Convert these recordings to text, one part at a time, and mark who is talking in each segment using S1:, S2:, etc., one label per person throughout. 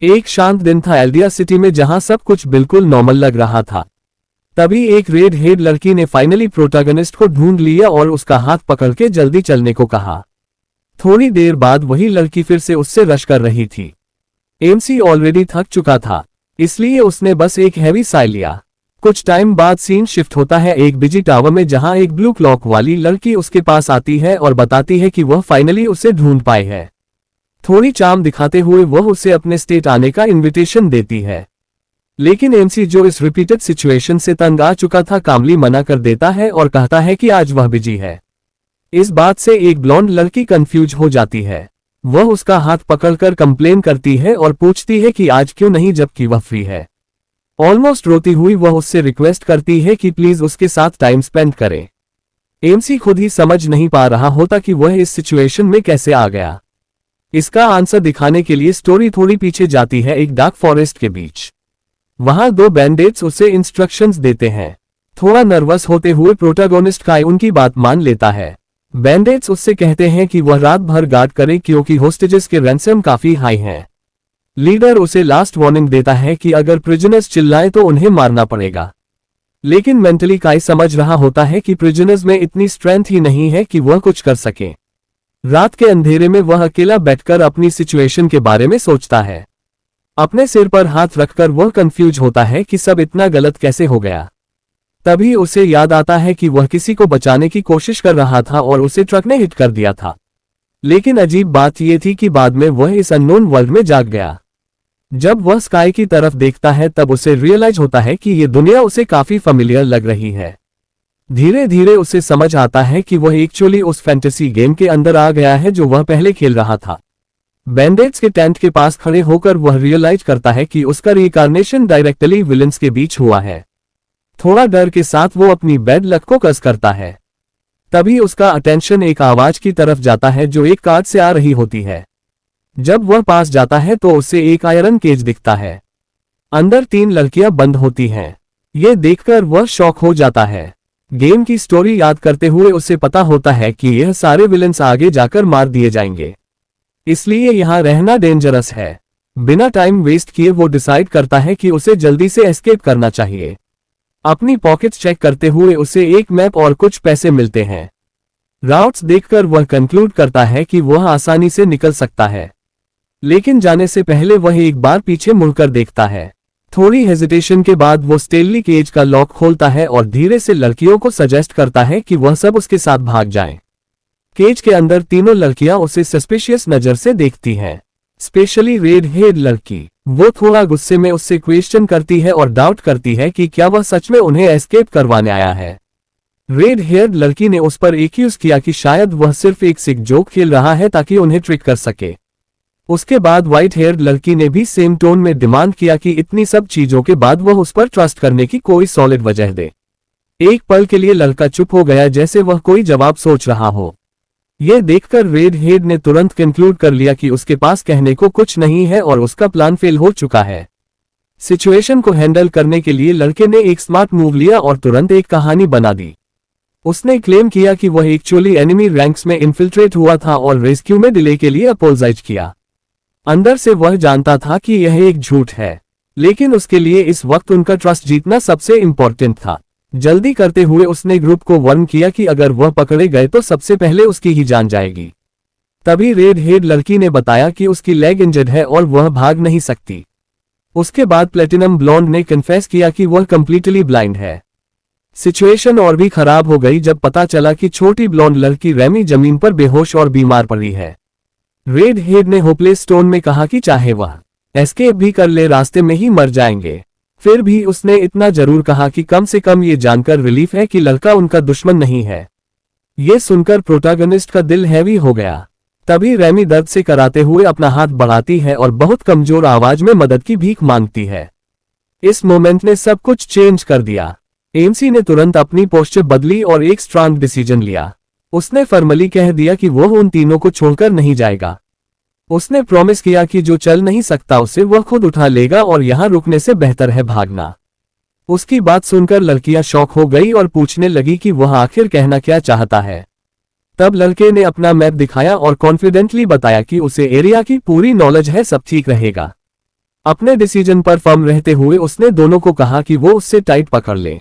S1: एक शांत दिन था एल्डिया सिटी में जहां सब कुछ बिल्कुल नॉर्मल लग रहा था। तभी एक रेड हेड लड़की ने फाइनली प्रोटैगनिस्ट को ढूंढ लिया और उसका हाथ पकड़ के जल्दी चलने को कहा। थोड़ी देर बाद वही लड़की फिर से उससे रश कर रही थी। एमसी ऑलरेडी थक चुका था, इसलिए उसने बस एक हैवी साय लिया। कुछ टाइम बाद सीन शिफ्ट होता है एक बिजी टावर में जहां एक ब्लू क्लॉक वाली लड़की उसके पास आती है और बताती है कि वह फाइनली उसे ढूंढ पाई है। थोड़ी चार्म दिखाते हुए वह उसे अपने स्टेट आने का इनविटेशन देती है, लेकिन एमसी जो इस रिपीटेड सिचुएशन से तंग आ चुका था कामली मना कर देता है और कहता है कि आज वह बिजी है। इस बात से एक ब्लॉन्ड लड़की कंफ्यूज हो जाती है। वह उसका हाथ पकड़कर कंप्लेन करती है और पूछती है कि आज क्यों नहीं जबकि वह फ्री है। ऑलमोस्ट रोती हुई वह उससे रिक्वेस्ट करती है कि प्लीज उसके साथ टाइम स्पेंड करे। एमसी खुद ही समझ नहीं पा रहा होता कि वह इस सिचुएशन में कैसे आ गया। इसका आंसर दिखाने के लिए स्टोरी थोड़ी पीछे जाती है एक डार्क फॉरेस्ट के बीच। वहां दो बैंडेट्स उसे इंस्ट्रक्शंस देते हैं। थोड़ा नर्वस होते हुए प्रोटैगनिस्ट काई उनकी बात मान लेता है। बैंडेट्स उससे कहते हैं कि वह रात भर गार्ड करे क्योंकि होस्टेजेस के रैंसम काफी हाई हैं। लीडर उसे लास्ट वार्निंग देता है कि अगर प्रिजनर्स चिल्लाएं तो उन्हें मारना पड़ेगा। लेकिन मेंटली काई समझ रहा होता है कि प्रिजनर्स में इतनी स्ट्रेंथ ही नहीं है कि वह कुछ कर सके। रात के अंधेरे में वह अकेला बैठकर अपनी सिचुएशन के बारे में सोचता है। अपने सिर पर हाथ रखकर वह कंफ्यूज होता है कि सब इतना गलत कैसे हो गया। तभी उसे याद आता है कि वह किसी को बचाने की कोशिश कर रहा था और उसे ट्रक ने हिट कर दिया था। लेकिन अजीब बात यह थी कि बाद में वह इस अननोन वर्ल्ड में जाग गया। जब वह स्काई की तरफ देखता है तब उसे रियलाइज होता है कि यह दुनिया उसे काफी फेमिलियर लग रही है। धीरे धीरे उसे समझ आता है कि वह एक्चुअली उस फैंटेसी गेम के अंदर आ गया है जो वह पहले खेल रहा था। बैंडेट्स के टेंट के पास खड़े होकर वह रियलाइज करता है कि उसका रिइंकार्नेशन डायरेक्टली विलन्स के बीच हुआ है। थोड़ा डर के साथ वो अपनी बैड लक को कस करता है। तभी उसका अटेंशन एक आवाज की तरफ जाता है जो एक कार्ड से आ रही होती है। जब वह पास जाता है तो उसे एक आयरन केज दिखता है। अंदर 3 लड़कियां बंद होती हैं। ये देखकर वह शॉक हो जाता है। गेम की स्टोरी याद करते हुए उसे पता होता है कि यह सारे विलन्स आगे जाकर मार दिए जाएंगे, इसलिए यहां रहना डेंजरस है। बिना टाइम वेस्ट किए वो डिसाइड करता है कि उसे जल्दी से एस्केप करना चाहिए। अपनी पॉकेट्स चेक करते हुए उसे एक मैप और कुछ पैसे मिलते हैं। राउट्स देखकर वह कंक्लूड करता है कि वह आसानी से निकल सकता है, लेकिन जाने से पहले वह एक बार पीछे मुड़कर देखता है। थोड़ी हेजिटेशन के बाद वो स्टेनली केज का लॉक खोलता है और धीरे से लड़कियों को सजेस्ट करता है कि वह सब उसके साथ भाग जाएं। केज के अंदर तीनों लड़कियां उसे सस्पिशियस नजर से देखती हैं, स्पेशली रेड हेड लड़की। वो थोड़ा गुस्से में उससे क्वेश्चन करती है और डाउट करती है कि क्या वह सच में उन्हें एस्केप करवाने आया है। रेड हेयर लड़की ने उस पर एक्यूज किया कि शायद वह सिर्फ एक सिक जोक खेल रहा है ताकि उन्हें ट्रिक कर सके। उसके बाद व्हाइट हेयर लड़की ने भी सेम टोन में डिमांड किया कि इतनी सब चीजों के बाद वह उस पर ट्रस्ट करने की कोई सॉलिड वजह दे। एक पल के लिए लड़का चुप हो गया जैसे वह कोई जवाब सोच रहा हो। यह देखकर रेड हेड ने तुरंत कंक्लूड कर लिया कि उसके पास कहने को कुछ नहीं है और उसका प्लान फेल हो चुका है। सिचुएशन को हैंडल करने के लिए लड़के ने एक स्मार्ट मूव लिया और तुरंत एक कहानी बना दी। उसने क्लेम किया कि वह एक्चुअली एनिमी रैंक्स में इन्फिल्ट्रेट हुआ था और रेस्क्यू में डिले के लिए अपोलोजाइज किया। अंदर से वह जानता था कि यह एक झूठ है, लेकिन उसके लिए इस वक्त उनका ट्रस्ट जीतना सबसे इंपॉर्टेंट था। जल्दी करते हुए उसने ग्रुप को वार्न किया कि अगर वह पकड़े गए तो सबसे पहले उसकी ही जान जाएगी। तभी रेड हेड लड़की ने बताया कि उसकी लेग इंजर्ड है और वह भाग नहीं सकती। उसके बाद प्लेटिनम ब्लॉन्ड ने कन्फेस किया कि वह कंप्लीटली ब्लाइंड है। सिचुएशन और भी खराब हो गई जब पता चला कि छोटी ब्लॉन्ड लड़की रेमी जमीन पर बेहोश और बीमार पड़ी है। रेड हेड ने होपलेस टोन में कहा कि चाहे वह एस्केप भी कर ले रास्ते में ही मर जाएंगे। फिर भी उसने इतना जरूर कहा कि कम से कम ये जानकर रिलीफ है कि लड़का उनका दुश्मन नहीं है। ये सुनकर प्रोटैगनिस्ट का दिल हैवी हो गया। तभी रेमी दर्द से कराते हुए अपना हाथ बढ़ाती है और बहुत कमजोर आवाज में मदद की भीख मांगती है। इस मोमेंट ने सब कुछ चेंज कर दिया। एमसी ने तुरंत अपनी पोस्चर बदली और एक स्ट्रांग डिसीजन लिया। उसने फॉर्मली कह दिया कि वह उन तीनों को छोड़कर नहीं जाएगा। उसने प्रॉमिस किया कि जो चल नहीं सकता उसे वह खुद उठा लेगा और यहां रुकने से बेहतर है भागना। उसकी बात सुनकर लड़कियां शॉक हो गई और पूछने लगी कि वह आखिर कहना क्या चाहता है। तब लड़के ने अपना मैप दिखाया और कॉन्फिडेंटली बताया कि उसे एरिया की पूरी नॉलेज है, सब ठीक रहेगा। अपने डिसीजन पर फर्म रहते हुए उसने दोनों को कहा कि वो उससे टाइट पकड़ ले।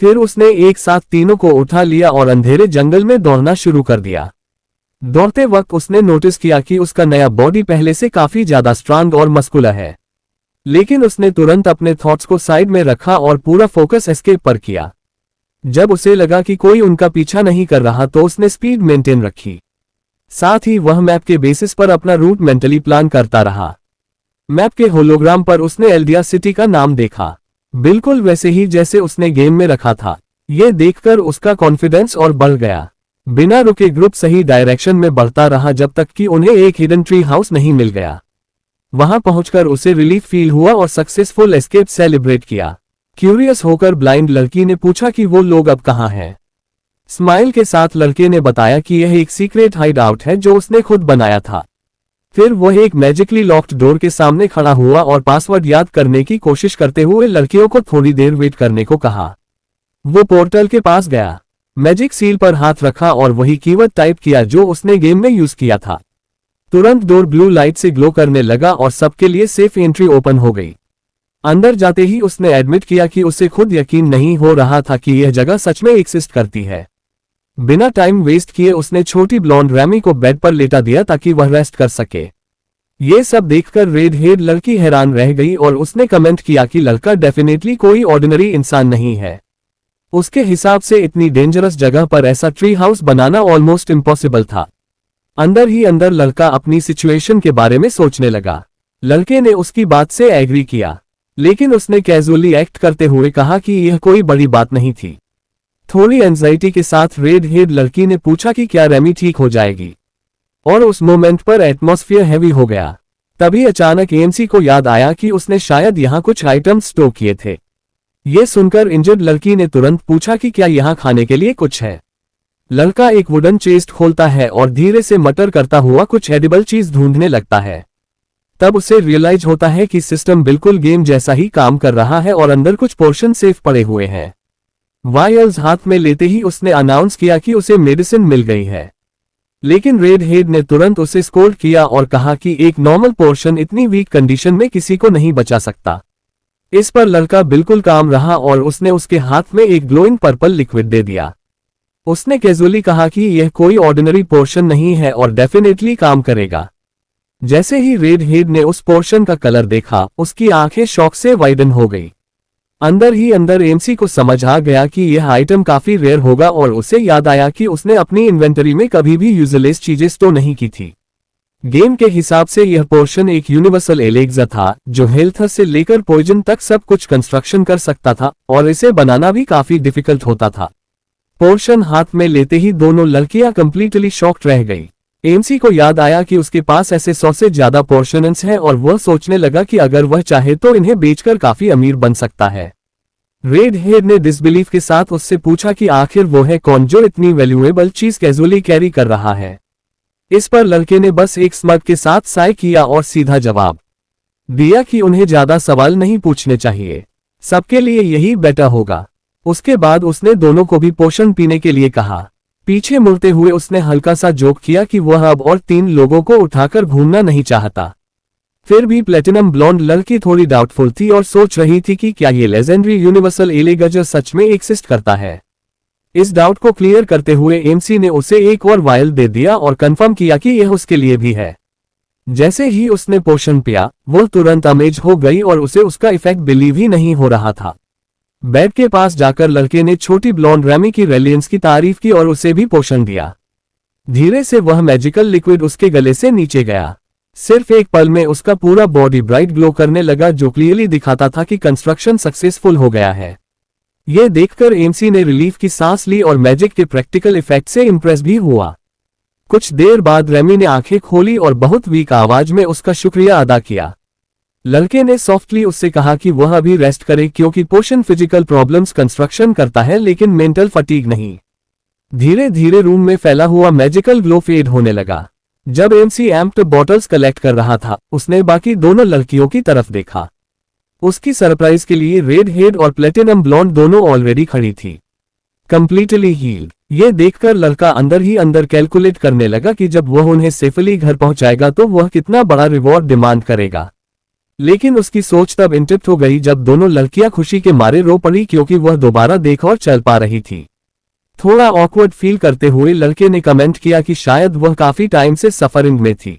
S1: फिर उसने एक साथ तीनों को उठा लिया और अंधेरे जंगल में दौड़ना शुरू कर दिया। दौड़ते वक्त उसने नोटिस किया कि उसका नया बॉडी पहले से काफी ज्यादा स्ट्रांग और मस्कुलर है। लेकिन उसने तुरंत अपने थॉट्स को साइड में रखा और पूरा फोकस एस्केप पर किया। जब उसे लगा कि कोई उनका पीछा नहीं कर रहा तो उसने स्पीड मेंटेन रखी। साथ ही वह मैप के बेसिस पर अपना रूट मेंटली प्लान करता रहा। मैप के होलोग्राम पर उसने एल्डिया सिटी का नाम देखा, बिल्कुल वैसे ही जैसे उसने गेम में रखा था। यह देखकर उसका कॉन्फिडेंस और बढ़ गया। बिना रुके ग्रुप सही डायरेक्शन में बढ़ता रहा जब तक कि उन्हें एक हिडन ट्री हाउस नहीं मिल गया। वहां पहुंचकर उसे रिलीफ फील हुआ और सक्सेसफुल एस्केप सेलिब्रेट किया। क्यूरियस होकर ब्लाइंड लड़की ने पूछा कि वो लोग अब कहां हैं। स्माइल के साथ लड़के ने बताया कि यह एक सीक्रेट हाइड आउट है जो उसने खुद बनाया था। फिर वह एक मैजिकली लॉक्ड डोर के सामने खड़ा हुआ और पासवर्ड याद करने की कोशिश करते हुए लड़कियों को थोड़ी देर वेट करने को कहा। वो पोर्टल के पास गया, मैजिक सील पर हाथ रखा और वही कीवर्ड टाइप किया जो उसने गेम में यूज किया था। तुरंत डोर ब्लू लाइट से ग्लो करने लगा और सबके लिए सेफ एंट्री ओपन हो गई। अंदर जाते ही उसने एडमिट किया कि उसे खुद यकीन नहीं हो रहा था कि यह जगह सच में एक्सिस्ट करती है। बिना टाइम वेस्ट किए उसने छोटी ब्लॉन्ड रैमी को बेड पर लेटा दिया ताकि वह रेस्ट कर सके। ये सब देखकर रेड हेड लड़की हैरान रह गई और उसने कमेंट किया कि लड़का डेफिनेटली कोई ऑर्डिनरी इंसान नहीं है। उसके हिसाब से इतनी डेंजरस जगह पर ऐसा ट्री हाउस बनाना ऑलमोस्ट इम्पॉसिबल था। अंदर ही अंदर लड़का अपनी सिचुएशन के बारे में सोचने लगा। लड़के ने उसकी बात से एग्री किया, लेकिन उसने कैजुअली एक्ट करते हुए कहा कि यह कोई बड़ी बात नहीं थी। थोड़ी एंजाइटी के साथ रेड हेड लड़की ने पूछा कि क्या रेमी ठीक हो जाएगी, और उस मोमेंट पर एटमॉस्फेयर हैवी हो गया। तभी अचानक एएमसी को याद आया कि उसने शायद यहाँ कुछ आइटम्स स्टोर किए थे। ये सुनकर इंजर्ड लड़की ने तुरंत पूछा कि क्या यहाँ खाने के लिए कुछ है। लड़का एक वुडन चेस्ट खोलता है और धीरे से मटर करता हुआ कुछ एडिबल चीज ढूंढने लगता है। तब उसे रियलाइज होता है कि सिस्टम बिल्कुल गेम जैसा ही काम कर रहा है और अंदर कुछ पोर्शन सेफ पड़े हुए हैं। वायल्स हाथ में लेते ही उसने अनाउंस किया कि उसे मेडिसिन मिल गई है, लेकिन रेड हेड ने तुरंत उसे स्कोल्ड किया और कहा कि एक नॉर्मल पोर्शन इतनी वीक कंडीशन में किसी को नहीं बचा सकता। इस पर लड़का बिल्कुल काम रहा और उसने उसके हाथ में एक ग्लोइंग पर्पल लिक्विड दे दिया। उसने कैजुअली कहा कि यह कोई ऑर्डिनरी पोर्शन नहीं है और डेफिनेटली काम करेगा। जैसे ही रेड हेड ने उस पोर्शन का कलर देखा, उसकी आंखें शॉक से वाइडन हो गई। अंदर ही अंदर एमसी को समझ आ गया कि यह आइटम काफी रेयर होगा और उसे याद आया कि उसने अपनी इन्वेंटरी में कभी भी यूजलेस चीजें स्टोर नहीं की थी। गेम के हिसाब से यह पोर्शन एक यूनिवर्सल एलेक्सा था जो हेल्थ से लेकर पॉइजन तक सब कुछ कंस्ट्रक्शन कर सकता था और इसे बनाना भी काफी डिफिकल्ट होता था। पोर्शन हाथ में लेते ही दोनों लड़कियां कंप्लीटली शॉक्ड रह गई। एमसी को याद आया कि उसके पास ऐसे 100 से ज्यादा पोर्शंस हैं और वह सोचने लगा कि अगर वह चाहे तो इन्हें बेचकर काफी अमीर बन सकता है। रेड हेड ने डिसबिलीफ के साथ उससे पूछा कि आखिर वो है कौन जो इतनी वैल्यूएबल चीज कैजुअली कैरी कर रहा है। इस पर लड़के ने बस एक स्मग के साथ साय किया और सीधा जवाब दिया कि उन्हें ज्यादा सवाल नहीं पूछने चाहिए, सबके लिए यही बेटर होगा। उसके बाद उसने दोनों को भी पोषण पीने के लिए कहा। पीछे मुड़ते हुए उसने हल्का सा जोक किया कि वह अब और 3 लोगों को उठाकर घूमना नहीं चाहता। फिर भी प्लेटिनम ब्लॉन्ड लड़की थोड़ी डाउटफुल थी और सोच रही थी कि क्या ये लेजेंडरी यूनिवर्सल एलेक्सा सच में एक्सिस्ट करता है। इस डाउट को क्लियर करते हुए एमसी ने उसे एक और वायल दे दिया और कंफर्म किया कि यह उसके लिए भी है। जैसे ही उसने पोषण पिया, वो तुरंत अमेज हो गई और उसे उसका इफेक्ट बिलीव ही नहीं हो रहा था। बेड के पास जाकर लड़के ने छोटी ब्लॉन्ड रैमी की रेलियंस की तारीफ की और उसे भी पोषण दिया। धीरे से वह मैजिकल लिक्विड उसके गले से नीचे गया। सिर्फ एक पल में उसका पूरा बॉडी ब्राइट ग्लो करने लगा जो क्लियरली दिखाता था कि कंस्ट्रक्शन सक्सेसफुल हो गया है। यह देखकर एमसी ने रिलीफ की सांस ली और मैजिक के प्रैक्टिकल इफेक्ट से इंप्रेस भी हुआ। कुछ देर बाद रेमी ने आंखें खोली और बहुत वीक आवाज में उसका शुक्रिया अदा किया। लड़के ने सॉफ्टली उससे कहा कि वह अभी रेस्ट करे क्योंकि पोषण फिजिकल प्रॉब्लम्स कंस्ट्रक्शन करता है लेकिन मेंटल फटीग नहीं। धीरे धीरे रूम में फैला हुआ मैजिकल ग्लो फेड होने लगा। जब एमसी एम्प्ड बॉटल्स कलेक्ट कर रहा था, उसने बाकी दोनों लड़कियों की तरफ देखा। उसकी सरप्राइज के लिए रेड हेड और प्लेटिनम ब्लॉन्ड दोनों ऑलरेडी खड़ी थी, कंप्लीटली हील्ड। ये देखकर लड़का अंदर ही अंदर कैलकुलेट करने लगा कि जब वह उन्हें सेफली घर पहुंचाएगा तो वह कितना बड़ा रिवॉर्ड डिमांड करेगा। लेकिन उसकी सोच तब इंटरप्ट हो गई जब दोनों लड़कियां खुशी के मारे रो पड़ी क्योंकि वह दोबारा देख और चल पा रही थी। थोड़ा ऑकवर्ड फील करते हुए लड़के ने कमेंट किया कि शायद वह काफी टाइम से सफरिंग में थी।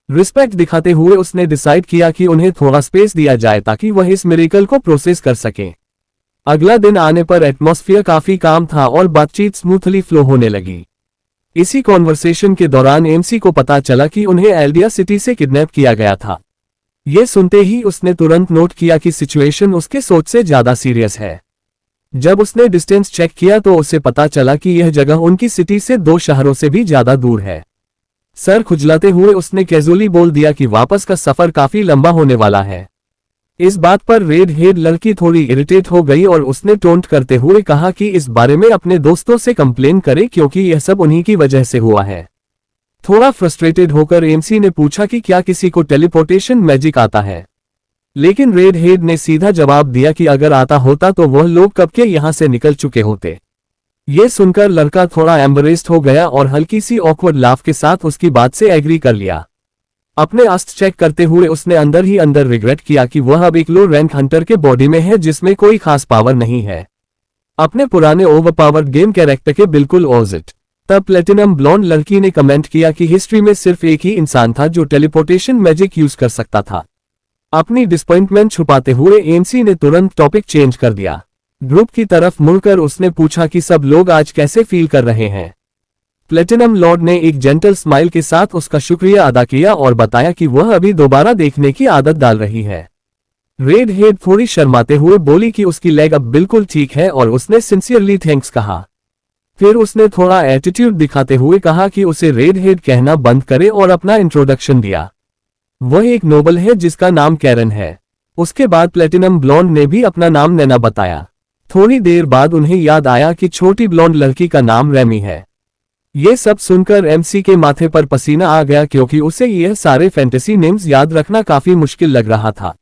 S1: रिस्पेक्ट दिखाते हुए उसने डिसाइड किया कि उन्हें थोड़ा स्पेस दिया जाए ताकि वह इस मिरेकल को प्रोसेस कर सके। अगला दिन आने पर एटमॉस्फेयर काफी काम था और बातचीत स्मूथली फ्लो होने लगी। इसी कॉन्वर्सेशन के दौरान एमसी को पता चला कि उन्हें एल्डिया सिटी से किडनैप किया गया था। ये सुनते ही उसने तुरंत नोट किया कि सिचुएशन उसके सोच से ज्यादा सीरियस है। जब उसने डिस्टेंस चेक किया तो उसे पता चला कि यह जगह उनकी सिटी से 2 शहरों से भी ज्यादा दूर है। सर खुजलाते हुए उसने कैजुअली बोल दिया कि वापस का सफर काफी लंबा होने वाला है। इस बात पर रेड हेड लड़की थोड़ी इरिटेट हो गई और उसने टोंट करते हुए कहा कि इस बारे में अपने दोस्तों से कंप्लेन करे क्योंकि यह सब उन्हीं की वजह से हुआ है। थोड़ा फ्रस्ट्रेटेड होकर एमसी ने पूछा कि क्या किसी को टेलीपोर्टेशन मैजिक आता है, लेकिन रेड हेड ने सीधा जवाब दिया कि अगर आता होता तो वह लोग कब के यहां से निकल चुके होते। ये सुनकर लड़का थोड़ा एम्बरेस्ड हो गया और हल्की सी ऑकवर्ड लाफ के साथ उसकी बात से एग्री कर लिया। अपने अस्त्र चेक करते हुए उसने अंदर ही अंदर रिग्रेट किया कि वह अब एक लो रैंक हंटर के बॉडी में है जिसमें कोई खास पावर नहीं है, अपने पुराने ओवरपावर्ड गेम कैरेक्टर के बिल्कुल ऑपोजिट। तब प्लेटिनम ब्लॉन्ड लड़की ने कमेंट किया कि हिस्ट्री में सिर्फ एक ही इंसान था जो टेलीपोर्टेशन मैजिक यूज कर सकता था। अपनी डिसअपॉइंटमेंट छुपाते हुए एमसी ने तुरंत टॉपिक चेंज कर दिया। ग्रुप की तरफ मुड़कर उसने पूछा कि सब लोग आज कैसे फील कर रहे हैं। प्लेटिनम लॉर्ड ने एक जेंटल स्माइल के साथ उसका शुक्रिया अदा किया और बताया कि वह अभी दोबारा देखने की आदत डाल रही है। रेड हेड थोड़ी शर्माते हुए बोली कि उसकी लेग अब बिल्कुल ठीक है और उसने सिंसियरली थैंक्स कहा। फिर उसने थोड़ा एटीट्यूड दिखाते हुए कहा कि उसे रेड हेड कहना बंद करे और अपना इंट्रोडक्शन दिया। वह एक नोबल है जिसका नाम कैरन है। उसके बाद प्लेटिनम ब्लॉन्ड ने भी अपना नाम नैना बताया। थोड़ी देर बाद उन्हें याद आया कि छोटी ब्लॉन्ड लड़की का नाम रेमी है। ये सब सुनकर एमसी के माथे पर पसीना आ गया क्योंकि उसे यह सारे फैंटेसी नेम्स याद रखना काफी मुश्किल लग रहा था।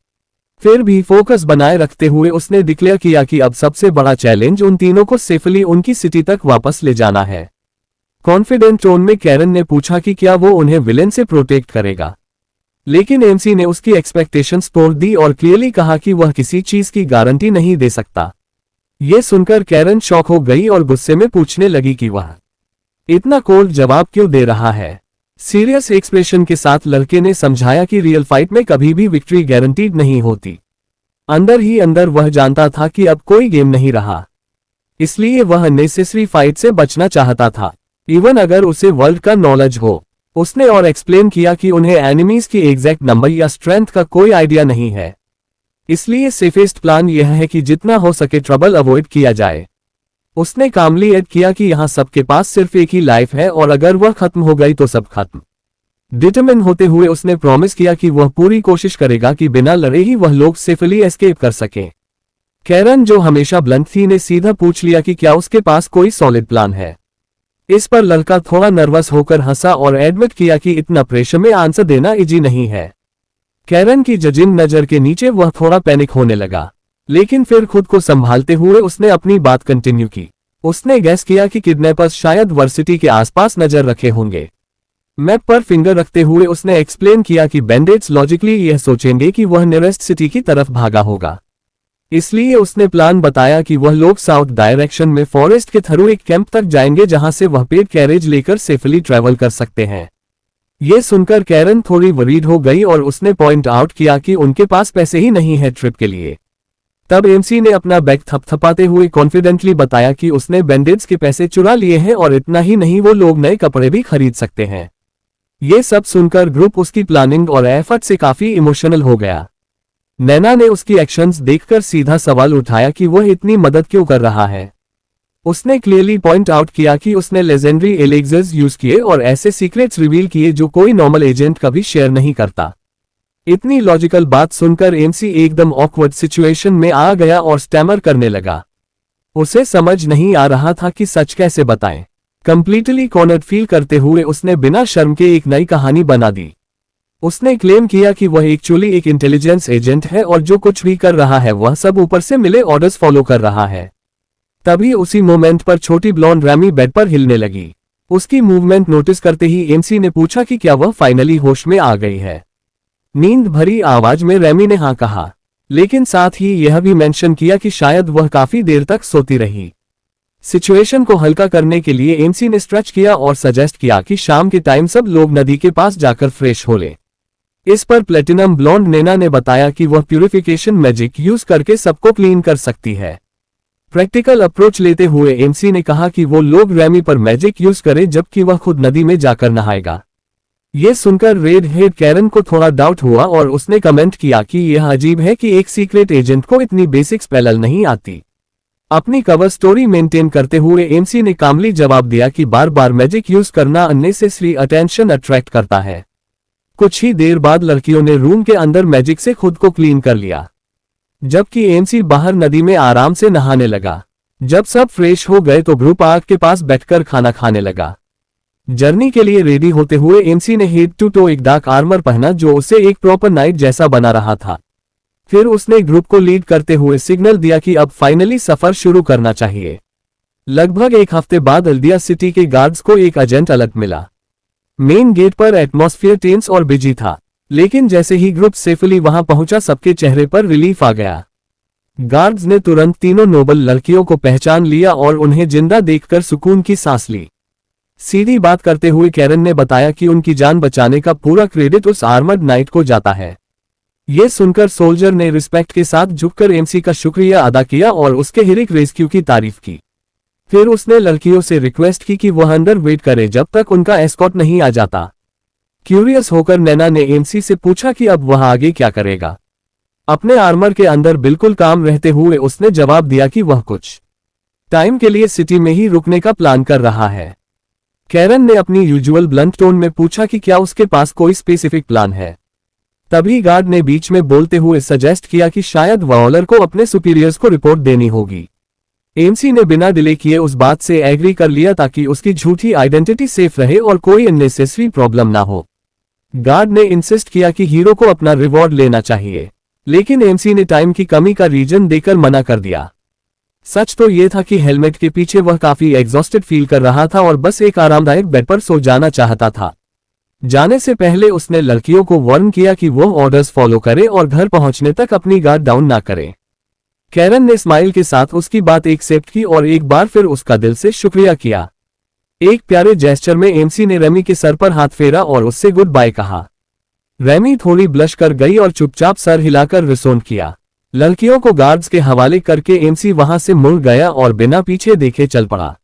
S1: फिर भी फोकस बनाए रखते हुए उसने डिक्लेयर किया कि अब सबसे बड़ा चैलेंज उन तीनों को सेफली उनकी सिटी तक वापस ले जाना है। कॉन्फिडेंट टोन में कैरन ने पूछा कि क्या वो उन्हें विलेन से प्रोटेक्ट करेगा, लेकिन एमसी ने उसकी एक्सपेक्टेशंस तोड़ दी और क्लियरली कहा कि वह किसी चीज की गारंटी नहीं दे सकता। यह सुनकर कैरन शॉक हो गई और गुस्से में पूछने लगी कि वह इतना कोल्ड जवाब क्यों दे रहा है। सीरियस एक्सप्रेशन के साथ लड़के ने समझाया कि रियल फाइट में कभी भी विक्ट्री गारंटीड नहीं होती। अंदर ही अंदर वह जानता था कि अब कोई गेम नहीं रहा, इसलिए वह नेसेसरी फाइट से बचना चाहता था, इवन अगर उसे वर्ल्ड का नॉलेज हो। उसने और एक्सप्लेन किया कि उन्हें एनिमीज की एग्जैक्ट नंबर या स्ट्रेंथ का कोई आइडिया नहीं है, इसलिए सेफेस्ट प्लान यह है कि जितना हो सके ट्रबल अवॉइड किया जाए। उसने कामली ऐड किया कि यहाँ सबके पास सिर्फ एक ही लाइफ है और अगर वह खत्म हो गई तो सब खत्म। डिटरमिन होते हुए उसने प्रॉमिस किया कि वह पूरी कोशिश करेगा कि बिना लड़े ही वह लोग सेफली एस्केप कर सके। कैरन, जो हमेशा ब्लंट थी, ने सीधा पूछ लिया कि क्या उसके पास कोई सॉलिड प्लान है। इस पर लड़का थोड़ा नर्वस होकर हंसा और एडमिट किया कि इतना प्रेशर में आंसर देना इजी नहीं है। कैरन की जजिंग नजर के नीचे वह थोड़ा पैनिक होने लगा, लेकिन फिर खुद को संभालते हुए उसने अपनी बात कंटिन्यू की। उसने गैस किया कि किडनैपर्स शायद वर्सिटी के आसपास नजर रखे होंगे। मैप पर फिंगर रखते हुए उसने एक्सप्लेन किया कि बैंडिट्स लॉजिकली यह सोचेंगे कि वह नियरेस्ट सिटी की तरफ भागा होगा, इसलिए उसने प्लान बताया कि वह लोग साउथ डायरेक्शन में फॉरेस्ट के थ्रू एक कैंप तक जाएंगे जहां से वह पेड कैरेज लेकर सेफली ट्रैवल कर सकते हैं। यह सुनकर कैरन थोड़ी वरीड हो गई और उसने पॉइंट आउट किया कि उनके पास पैसे ही नहीं है ट्रिप के लिए। तब एमसी ने अपना बैग थपथपाते हुए कॉन्फिडेंटली बताया कि उसने बैंडिट्स के पैसे चुरा लिए हैं और इतना ही नहीं, वो लोग नए कपड़े भी खरीद सकते हैं। ये सब सुनकर ग्रुप उसकी प्लानिंग और एफर्ट से काफी इमोशनल हो गया। नैना ने उसकी एक्शंस देखकर सीधा सवाल उठाया कि वह इतनी मदद क्यों कर रहा है। उसने क्लियरली पॉइंट आउट किया कि उसने लेजेंडरी एलिक्सर्स यूज किए और ऐसे सीक्रेट्स रिवील किए जो कोई नॉर्मल एजेंट कभी शेयर नहीं करता। इतनी लॉजिकल बात सुनकर एमसी एकदम ऑकवर्ड सिचुएशन में आ गया और स्टैमर करने लगा। उसे समझ नहीं आ रहा था कि सच कैसे बताएं। कंप्लीटली कॉर्नर्ड फील करते हुए उसने बिना शर्म के एक नई कहानी बना दी। उसने क्लेम किया कि वह एक्चुअली एक इंटेलिजेंस एजेंट है और जो कुछ भी कर रहा है वह सब ऊपर से मिले ऑर्डर्स फॉलो कर रहा है। तभी उसी मोमेंट पर छोटी ब्लॉन्ड रैमी बेड पर हिलने लगी। उसकी मूवमेंट नोटिस करते ही एमसी ने पूछा कि क्या वह फाइनली होश में आ गई है। नींद भरी आवाज में रेमी ने हाँ कहा, लेकिन साथ ही यह भी मेंशन किया कि शायद वह काफी देर तक सोती रही। सिचुएशन को हल्का करने के लिए एमसी ने स्ट्रेच किया और सजेस्ट किया कि शाम के टाइम सब लोग नदी के पास जाकर फ्रेश हो लें। इस पर प्लेटिनम ब्लॉन्ड नैना ने बताया कि वह प्यूरिफिकेशन मैजिक यूज करके सबको क्लीन कर सकती है। प्रैक्टिकल अप्रोच लेते हुए एमसी ने कहा कि वो लोग रेमी पर मैजिक यूज करें जबकि वह खुद नदी में जाकर नहाएगा। ये सुनकर रेड हेड कैरन को थोड़ा डाउट हुआ और उसने कमेंट किया कि यह अजीब है कि एक सीक्रेट एजेंट को इतनी बेसिक स्पेल नहीं आती। अपनी कवर स्टोरी मेंटेन करते हुए एमसी ने कामली जवाब दिया कि बार बार मैजिक यूज करना अननेसेसरी अटेंशन अट्रैक्ट करता है। कुछ ही देर बाद लड़कियों ने रूम के अंदर मैजिक से खुद को क्लीन कर लिया, जबकि एमसी बाहर नदी में आराम से नहाने लगा। जब सब फ्रेश हो गए तो ग्रुप आग के पास बैठकर खाना खाने लगा। जर्नी के लिए रेडी होते हुए एमसी ने हेड टू टो एक डार्क आर्मर पहना जो उसे एक प्रॉपर नाइट जैसा बना रहा था। फिर उसने ग्रुप को लीड करते हुए सिग्नल दिया कि अब फाइनली सफर शुरू करना चाहिए। लगभग एक हफ्ते बाद अल्दिया सिटी के गार्ड्स को एक एजेंट अलर्ट मिला। मेन गेट पर एटमॉस्फेयर टेंस और बिजी था, लेकिन जैसे ही ग्रुप सेफली वहां पहुंचा सबके चेहरे पर रिलीफ आ गया। गार्ड्स ने तुरंत तीनों नोबल लड़कियों को पहचान लिया और उन्हें जिंदा देखकर सुकून की सांस ली। सीधी बात करते हुए कैरन ने बताया कि उनकी जान बचाने का पूरा क्रेडिट उस आर्मर्ड नाइट को जाता है। ये सुनकर सोल्जर ने रिस्पेक्ट के साथ झुककर एमसी का शुक्रिया अदा किया और उसके हीरोइक रेस्क्यू की तारीफ की। फिर उसने लड़कियों से रिक्वेस्ट की कि वह अंदर वेट करे जब तक उनका एस्कॉर्ट नहीं आ जाता। क्यूरियस होकर नैना ने एमसी से पूछा कि अब वह आगे क्या करेगा। अपने आर्मर के अंदर बिल्कुल काम रहते हुए उसने जवाब दिया कि वह कुछ टाइम के लिए सिटी में ही रुकने का प्लान कर रहा है। कैरन ने अपनी यूजुअल ब्लंट टोन में पूछा कि क्या उसके पास कोई स्पेसिफिक प्लान है। तभी गार्ड ने बीच में बोलते हुए सजेस्ट किया कि शायद वॉलर को अपने सुपीरियर्स को रिपोर्ट देनी होगी। एमसी ने बिना डिले किए उस बात से एग्री कर लिया ताकि उसकी झूठी आइडेंटिटी सेफ रहे और कोई अननेसेसरी प्रॉब्लम ना हो। गार्ड ने इंसिस्ट किया कि हीरो को अपना रिवॉर्ड लेना चाहिए, लेकिन एमसी ने टाइम की कमी का रीजन देकर मना कर दिया। सच तो यह था कि हेलमेट के पीछे वह काफी एग्जॉस्टेड फील कर रहा था और बस एक आरामदायक बेड पर सो जाना चाहता था। जाने से पहले उसने लड़कियों को वार्न किया कि वो ऑर्डर्स फॉलो करे और घर पहुंचने तक अपनी गार्ड डाउन ना करे। कैरन ने स्माइल के साथ उसकी बात एक्सेप्ट की और एक बार फिर उसका दिल से शुक्रिया किया। एक प्यारे जेस्चर में एमसी ने रेमी के सर पर हाथ फेरा और उससे गुड बाय कहा। रेमी थोड़ी ब्लश कर गई और चुपचाप सर हिलाकर रिस्पॉन्ड किया। लड़कियों को गार्ड्स के हवाले करके एमसी वहां से मुड़ गया और बिना पीछे देखे चल पड़ा।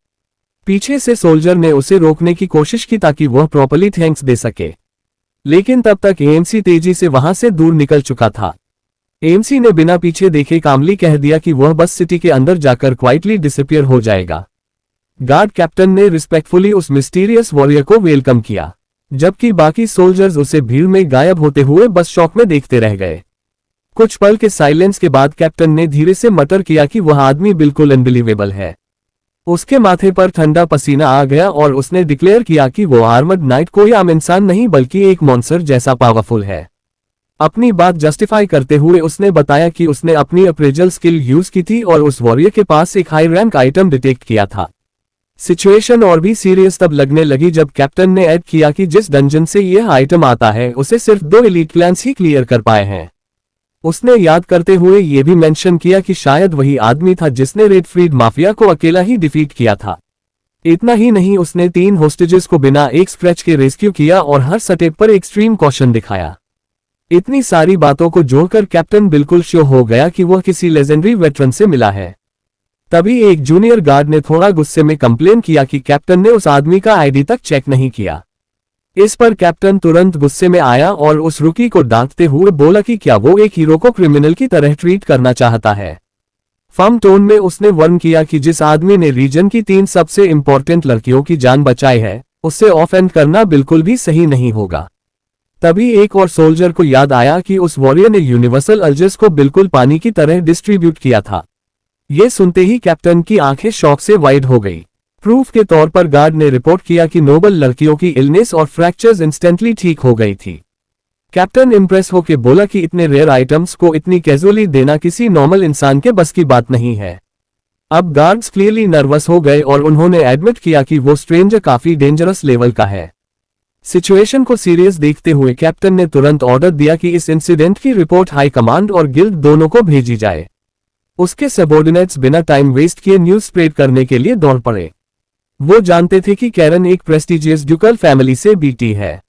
S1: पीछे से सोल्जर ने उसे रोकने की कोशिश की ताकि वह प्रॉपर्ली थैंक्स दे सके, लेकिन तब तक एमसी तेजी से वहां से दूर निकल चुका था। एमसी ने बिना पीछे देखे कामली कह दिया कि वह बस सिटी के अंदर जाकर क्वाइटली डिसअपीयर हो जाएगा। गार्ड कैप्टन ने रिस्पेक्टफुली उस मिस्टीरियस वॉरियर को वेलकम किया, जबकि बाकी सोल्जर्स उसे भीड़ में गायब होते हुए बस शॉक में देखते रह गए। कुछ पल के साइलेंस के बाद कैप्टन ने धीरे से मटर किया कि वह आदमी बिल्कुल अनबिलीवेबल है। उसके माथे पर ठंडा पसीना आ गया और उसने डिक्लेयर किया कि वो आर्मर्ड नाइट कोई आम इंसान नहीं बल्कि एक मॉन्स्टर जैसा पावरफुल है। अपनी बात जस्टिफाई करते हुए उसने बताया कि उसने अपनी अप्रेजल स्किल यूज की थी और उस वॉरियर के पास एक हाई रैंक आइटम डिटेक्ट किया था। सिचुएशन और भी सीरियस तब लगने लगी जब कैप्टन ने ऐड किया कि जिस डंजन से यह आइटम आता है उसे सिर्फ 2 एलीट क्लैंस ही क्लियर कर पाए हैं। उसने याद करते हुए यह भी मेंशन किया कि शायद वही आदमी था जिसने रेड फ्रीड माफिया को अकेला ही डिफीट किया था। इतना ही नहीं, उसने 3 होस्टेजेस को बिना एक स्क्रैच के रेस्क्यू किया और हर स्टेप पर एक्सट्रीम कॉशन दिखाया। इतनी सारी बातों को जोड़कर कैप्टन बिल्कुल श्योर हो गया कि वह किसी लेजेंडरी वेटरन से मिला है। तभी एक जूनियर गार्ड ने थोड़ा गुस्से में कंप्लेन किया कि कैप्टन ने उस आदमी का आईडी तक चेक नहीं किया। इस पर कैप्टन तुरंत गुस्से में आया और उस रुकी को डांटते हुए बोला कि क्या वो एक हीरो को क्रिमिनल की तरह ट्रीट करना चाहता है। फर्म टोन में उसने वार्न किया कि जिस आदमी ने रीजन की 3 सबसे इंपॉर्टेंट लड़कियों की जान बचाई है उससे ऑफेंड करना बिल्कुल भी सही नहीं होगा। तभी एक और सोल्जर को याद आया कि उस वॉरियर ने यूनिवर्सल अल्जर्स को बिल्कुल पानी की तरह डिस्ट्रीब्यूट किया था। ये सुनते ही कैप्टन की आंखें शॉक से वाइड हो गई। प्रूफ के तौर पर गार्ड ने रिपोर्ट किया कि नोबल लड़कियों की इलनेस और फ्रैक्चर्स इंस्टेंटली ठीक हो गई थी। कैप्टन इंप्रेस होकर बोला कि इतने रेयर आइटम्स को इतनी कैजुअली देना किसी नॉर्मल इंसान के बस की बात नहीं है। अब गार्ड्स क्लियरली नर्वस हो गए और उन्होंने एडमिट किया कि वो स्ट्रेंजर काफी डेंजरस लेवल का है। सिचुएशन को सीरियस देखते हुए कैप्टन ने तुरंत ऑर्डर दिया कि इस इंसिडेंट की रिपोर्ट हाई कमांड और गिल्ड दोनों को भेजी जाए। उसके सबॉर्डिनेट्स बिना टाइम वेस्ट किए न्यूज स्प्रेड करने के लिए दौड़ पड़े। वो जानते थे कि कैरन एक प्रेस्टिजियस ड्यूकल फैमिली से बीटी है।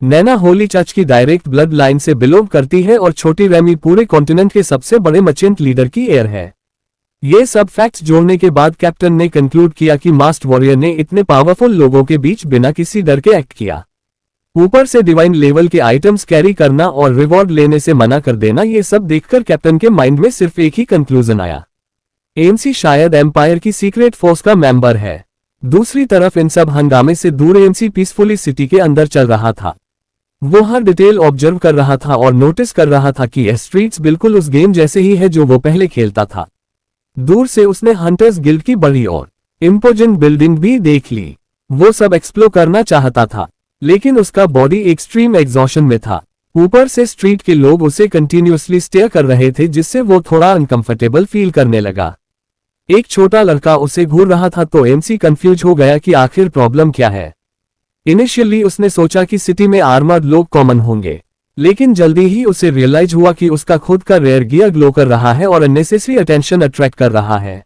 S1: नैना होली चर्च की डायरेक्ट ब्लड लाइन से बिलोंग करती है और छोटी रेमी पूरे कॉन्टिनेंट के सबसे बड़े मर्चेंट लीडर की हेir है। ये सब फैक्ट्स जोड़ने के बाद कैप्टन ने कंक्लूड किया कि मास्क्ड वॉरियर ने इतने पावरफुल लोगों के बीच बिना किसी डर के एक्ट किया। ऊपर से डिवाइन लेवल के आइटम्स कैरी करना और रिवॉर्ड लेने से मना कर देना, ये सब देखकर कैप्टन के माइंड में सिर्फ एक ही कंक्लूजन आया, एएमसी शायद एम्पायर की सीक्रेट फोर्स का मेंबर है। दूसरी तरफ इन सब हंगामे से दूर एएमसी पीसफुली सिटी के अंदर चल रहा था। वो हर डिटेल ऑब्जर्व कर रहा था और नोटिस कर रहा था कि ये स्ट्रीट्स बिल्कुल उस गेम जैसे ही है जो वो पहले खेलता था। दूर से उसने हंटर्स गिल्ड की बड़ी और इम्पोजेंट बिल्डिंग भी देख ली। वो सब एक्सप्लोर करना चाहता था, लेकिन उसका बॉडी एक्सट्रीम एग्जॉशन में था। ऊपर से स्ट्रीट के लोग उसे कंटिन्यूअसली स्टेयर कर रहे थे, जिससे वो थोड़ा अनकंफर्टेबल फील करने लगा। एक छोटा लड़का उसे घूर रहा था तो एमसी कंफ्यूज हो गया कि आखिर प्रॉब्लम क्या है। इनिशियली उसने सोचा कि सिटी में आर्मर्ड लोग कॉमन होंगे, लेकिन जल्दी ही उसे रियलाइज हुआ कि उसका खुद का रेयर गियर ग्लो कर रहा है और अननेसेसरी अटेंशन अट्रैक्ट कर रहा है।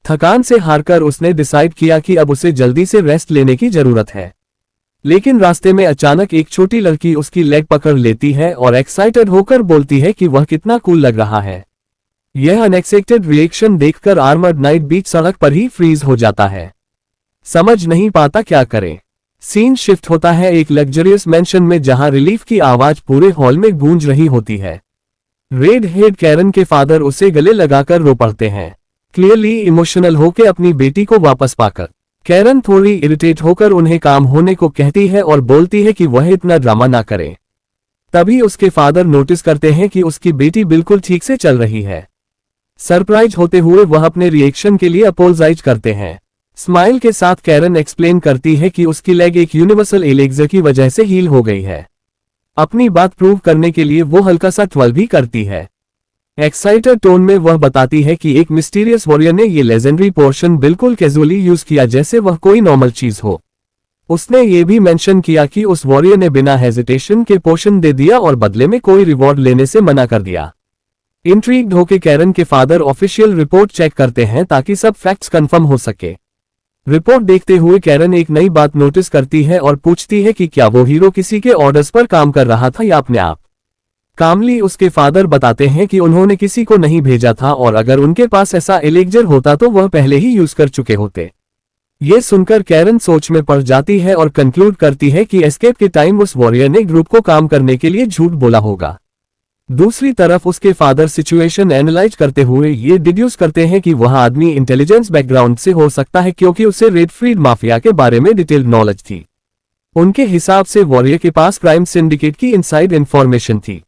S1: थकान से हारकर उसने डिसाइड किया कि अब उसे जल्दी से रेस्ट लेने की जरूरत है। लेकिन रास्ते में अचानक एक छोटी लड़की उसकी लेग पकड़ लेती है और एक्साइटेड होकर बोलती है कि वह कितना कूल लग रहा है। यह अनएक्सपेक्टेड रिएक्शन देखकर आर्मर्ड नाइट बीच सड़क पर ही फ्रीज हो जाता है, समझ नहीं पाता क्या करे। सीन शिफ्ट होता है एक लग्जरियस मैंशन में, जहां रिलीफ की आवाज पूरे हॉल में गूंज रही होती है। रेड हेड कैरन के फादर उसे गले लगाकर रो पड़ते हैं, क्लियरली इमोशनल होकर अपनी बेटी को वापस पाकर। कैरन थोड़ी इरिटेट होकर उन्हें काम होने को कहती है और बोलती है कि वह इतना ड्रामा ना करें। तभी उसके फादर नोटिस करते हैं कि उसकी बेटी बिल्कुल ठीक से चल रही है। सरप्राइज होते हुए वह अपने रिएक्शन के लिए अपोलोजाइज करते हैं। स्माइल के साथ कैरन एक्सप्लेन करती है कि उसकी लेग एक यूनिवर्सल एलेक्सर की वजह से हील हो गई है। अपनी बात प्रूव करने के लिए वो हल्का सा ट्वल भी करती है। एक्साइटेड टोन में वह बताती है कि एक मिस्टीरियस वॉरियर ने ये लेजेंडरी पोर्शन बिल्कुल कैजुअली यूज किया, जैसे वह कोई नॉर्मल चीज हो। उसने ये भी मेंशन किया कि उस वॉरियर ने बिना हेजिटेशन के पोर्शन दे दिया और बदले में कोई रिवॉर्ड लेने से मना कर दिया। इंट्रीग्ड होकर कैरन के फादर ऑफिशियल रिपोर्ट चेक करते हैं ताकि सब फैक्ट्स कंफर्म हो सके। रिपोर्ट देखते हुए कैरन एक नई बात नोटिस करती है और पूछती है कि क्या वो हीरो किसी के ऑर्डर्स पर काम कर रहा था या अपने आप। कामली उसके फादर बताते हैं कि उन्होंने किसी को नहीं भेजा था और अगर उनके पास ऐसा एलेक्सर होता तो वह पहले ही यूज कर चुके होते। ये सुनकर कैरन सोच में पड़ जाती है और कंक्लूड करती है कि एस्केप के टाइम उस वॉरियर ने ग्रुप को काम करने के लिए झूठ बोला होगा। दूसरी तरफ उसके फादर सिचुएशन एनालाइज करते हुए ये डिड्यूस करते हैं कि वह आदमी इंटेलिजेंस बैकग्राउंड से हो सकता है, क्योंकि उसे रेडफ्रीड माफिया के बारे में डिटेल्ड नॉलेज थी। उनके हिसाब से वॉरियर के पास क्राइम सिंडिकेट की इनसाइड इंफॉर्मेशन थी,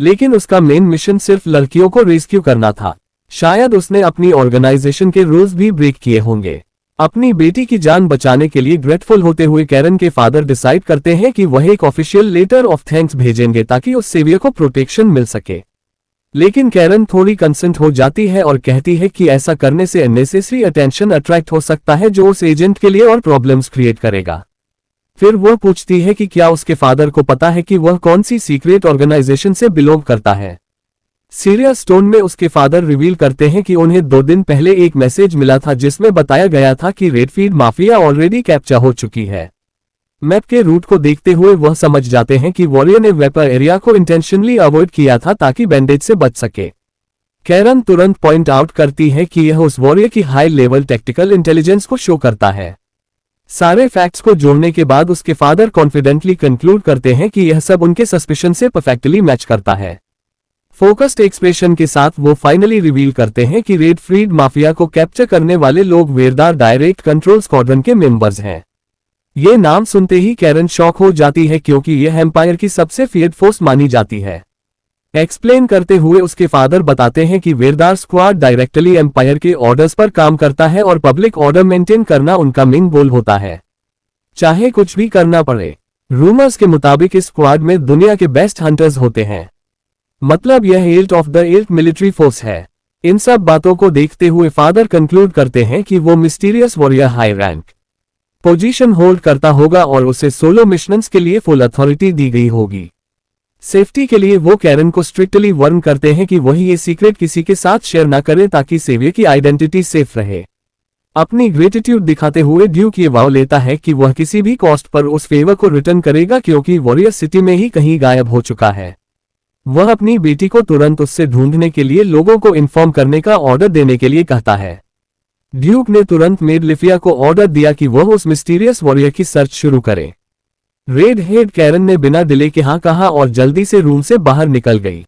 S1: लेकिन उसका मेन मिशन सिर्फ लड़कियों को रेस्क्यू करना था। शायद उसने अपनी ऑर्गेनाइजेशन के रूल्स भी ब्रेक किए होंगे। अपनी बेटी की जान बचाने के लिए ग्रेटफुल होते हुए कैरन के फादर डिसाइड करते हैं कि वह एक ऑफिशियल लेटर ऑफ थैंक्स भेजेंगे ताकि उस सेवियर को प्रोटेक्शन मिल सके। लेकिन कैरन थोड़ी कंसर्न हो जाती है और कहती है कि ऐसा करने से अननेसेसरी अटेंशन अट्रैक्ट हो सकता है, जो उस एजेंट के लिए और प्रॉब्लम्स क्रिएट करेगा। फिर वह पूछती है कि क्या उसके फादर को पता है कि वह कौन सी सीक्रेट ऑर्गेनाइजेशन से बिलोंग करता है। सीरियस स्टोन में उसके फादर रिवील करते हैं कि उन्हें 2 दिन पहले एक मैसेज मिला था जिसमें बताया गया था कि रेडफील्ड माफिया ऑलरेडी कैप्चर हो चुकी है। मैप के रूट को देखते हुए वह समझ जाते हैं कि वॉरियर ने वेपर एरिया को इंटेंशनली अवॉइड किया था ताकि बैंडेज से बच सके। कैरन तुरंत पॉइंट आउट करती है कि यह उस वॉरियर की हाई लेवल टेक्टिकल इंटेलिजेंस को शो करता है। सारे फैक्ट्स को जोड़ने के बाद उसके फादर कॉन्फिडेंटली कंक्लूड करते हैं कि यह सब उनके सस्पिशन से परफेक्टली मैच करता है। फोकस्ड एक्सप्रेशन के साथ वो फाइनली रिवील करते हैं कि रेडफ्रीड माफिया को कैप्चर करने वाले लोग वेरदार डायरेक्ट कंट्रोल स्क्वाड्रन के मेंबर्स हैं। ये नाम सुनते ही कैरन शॉक हो जाती है, क्योंकि यह एम्पायर की सबसे फियर्ड फोर्स मानी जाती है। एक्सप्लेन करते हुए उसके फादर बताते हैं कि वेरदार स्क्वाड डायरेक्टली एम्पायर के ऑर्डर्स पर काम करता है और पब्लिक ऑर्डर मेंटेन करना उनका मेन गोल होता है, चाहे कुछ भी करना पड़े। रूमर्स के मुताबिक इस स्क्वाड में दुनिया के बेस्ट हंटर्स होते हैं, मतलब यह Alt of the Alt military force है। इन सब बातों को देखते हुए फादर कंक्लूड करते हैं कि वो mysterious warrior high rank position hold करता होगा और उसे सोलो मिशंस के लिए फुल अथॉरिटी दी गई होगी। सेफ्टी के लिए वो कैरन को स्ट्रिक्टली वार्न करते हैं कि वही ये सीक्रेट किसी के साथ शेयर ना करे ताकि सेवियर की आइडेंटिटी सेफ रहे। अपनी ग्रेटिट्यूड दिखाते हुए ड्यूक ये वाव लेता है कि वह किसी भी कॉस्ट पर उस फेवर को रिटर्न करेगा क्योंकि वॉरियर सिटी में ही कहीं गायब हो चुका है। वह अपनी बेटी को तुरंत उससे ढूंढने के लिए लोगों को इन्फॉर्म करने का ऑर्डर देने के लिए कहता है। ड्यूक ने तुरंत मेड लिफिया को ऑर्डर दिया कि वह उस मिस्टीरियस वॉरियर की सर्च शुरू करे। रेड हेड कैरन ने बिना डिले के हाँ कहा और जल्दी से रूम से बाहर निकल गई।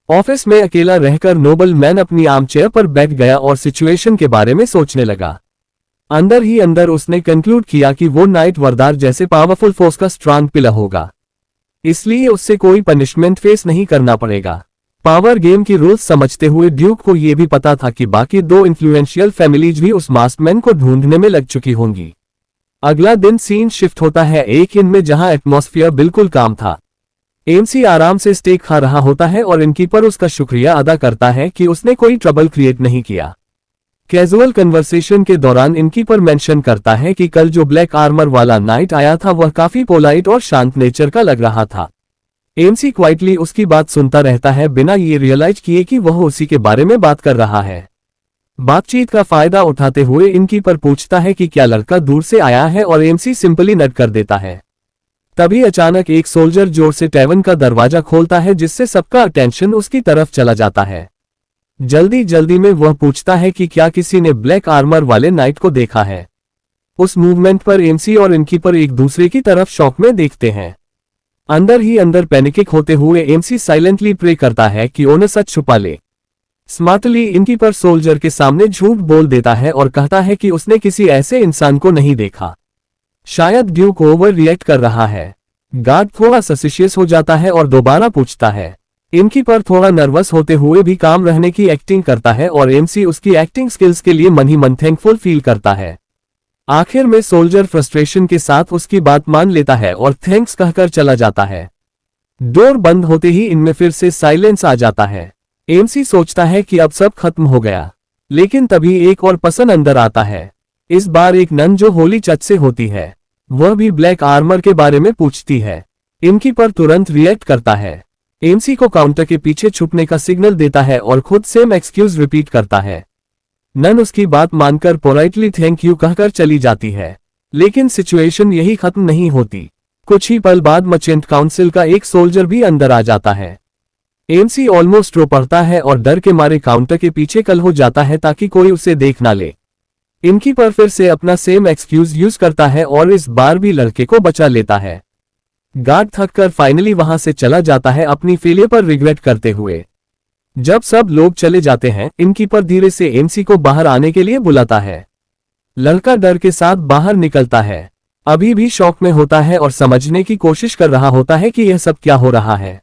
S1: ऑफिस में अकेला रहकर नोबल मैन अपनी आर्मचेयर पर बैठ गया और सिचुएशन के बारे में सोचने लगा। अंदर ही अंदर उसने कंक्लूड किया कि वो नाइट वरदार जैसे पावरफुल फोर्स का स्ट्रांग पिलर होगा, इसलिए उससे कोई पनिशमेंट फेस नहीं करना पड़ेगा। पावर गेम की रूल्स समझते हुए ड्यूक को यह भी पता था कि बाकी 2 इन्फ्लुएंशियल फैमिलीज भी उस मास्कमैन को ढूंढने में लग चुकी होंगी। अगला दिन सीन शिफ्ट होता है एक इन में जहां एटमॉस्फेयर बिल्कुल काम था। एमसी आराम से स्टेक खा रहा होता है और इनकीपर उसका शुक्रिया अदा करता है कि उसने कोई ट्रबल क्रिएट नहीं किया। कैजुअल कन्वर्सेशन के दौरान इनकीपर मेंशन करता है कि कल जो ब्लैक आर्मर वाला नाइट आया था वह काफी पोलाइट और शांत नेचर का लग रहा था। एमसी क्वाइटली उसकी बात सुनता रहता है बिना ये रियलाइज किए कि वह उसी के बारे में बात कर रहा है। बातचीत का फायदा उठाते हुए इनकीपर पूछता है कि क्या लड़का दूर से आया है और एमसी सिंपली नड कर देता है। तभी अचानक एक सोल्जर जोर से टैवन का दरवाजा खोलता है जिससे सबका अटेंशन उसकी तरफ चला जाता है। जल्दी जल्दी में वह पूछता है कि क्या किसी ने ब्लैक आर्मर वाले नाइट को देखा है। उस मूवमेंट पर एमसी और इनकीपर एक दूसरे की तरफ शॉक में देखते हैं। अंदर ही अंदर पैनिक होते हुए एमसी साइलेंटली प्रे करता है कि ओनर सच छुपा ले। स्मार्टली इनकीपर सोल्जर के सामने झूठ बोल देता है और कहता है कि उसने किसी ऐसे इंसान को नहीं देखा। शायद ड्यूक ओवर रिएक्ट कर रहा है। गार्ड थोड़ा सस्पिशियस हो जाता है और दोबारा पूछता है। इनकीपर थोड़ा नर्वस होते हुए भी काम रहने की एक्टिंग करता है और एमसी उसकी एक्टिंग स्किल्स के लिए मन ही मन थैंकफुल फील करता है। आखिर में सोल्जर फ्रस्ट्रेशन के साथ उसकी बात मान लेता है और थैंक्स कहकर चला जाता है। डोर बंद होते ही इनमें फिर से साइलेंस आ जाता है। एमसी सोचता है कि अब सब खत्म हो गया, लेकिन तभी एक और पर्सन अंदर आता है। इस बार एक नन जो होली चर्च से होती है। वह भी ब्लैक आर्मर के बारे में पूछती है। इनकीपर तुरंत रिएक्ट करता है। एमसी को काउंटर के पीछे छुपने का सिग्नल देता है और खुद सेम एक्सक्यूज रिपीट करता है। नन उसकी बात मानकर पोलाइटली थैंक यू कहकर चली जाती है, लेकिन सिचुएशन यही खत्म नहीं होती। कुछ ही पल बाद मर्चेंट काउंसिल का एक सोल्जर भी अंदर आ जाता है। एमसी ऑलमोस्ट रो पड़ता है और डर के मारे काउंटर के पीछे कल हो जाता है ताकि कोई उसे देख ना ले। इनकीपर फिर से अपना सेम एक्सक्यूज यूज करता है और इस बार भी लड़के को बचा लेता है। गार्ड थककर फाइनली वहां से चला जाता है अपनी फेलियर पर रिग्रेट करते हुए। जब सब लोग चले जाते हैं इनकीपर धीरे से एमसी को बाहर आने के लिए बुलाता है। लड़का डर के साथ बाहर निकलता है, अभी भी शॉक में होता है और समझने की कोशिश कर रहा होता है कि यह सब क्या हो रहा है।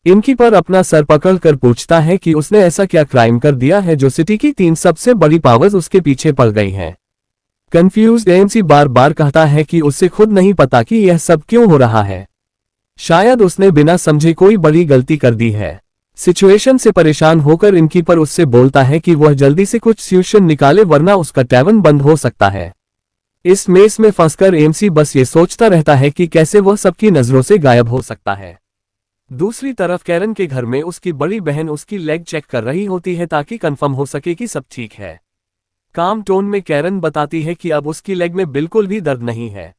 S1: इनकीपर अपना सर पकड़कर पूछता है कि उसने ऐसा क्या क्राइम कर दिया है जो सिटी की 3 सबसे बड़ी पावर्स उसके पीछे पड़ गई हैं। कंफ्यूज्ड एमसी बार बार कहता है कि उसे खुद नहीं पता कि यह सब क्यों हो रहा है। शायद उसने बिना समझे कोई बड़ी गलती कर दी है। सिचुएशन से परेशान होकर इनकीपर उससे बोलता है कि वह जल्दी से कुछ सॉल्यूशन निकाले वरना उसका टैवन बंद हो सकता है। इस मेस में फंसकर एमसी बस ये सोचता रहता है कि कैसे वह सबकी नजरों से गायब हो सकता है। दूसरी तरफ कैरन के घर में उसकी बड़ी बहन उसकी लेग चेक कर रही होती है ताकि कंफर्म हो सके कि सब ठीक है। काम टोन में कैरन बताती है कि अब उसकी लेग में बिल्कुल भी दर्द नहीं है।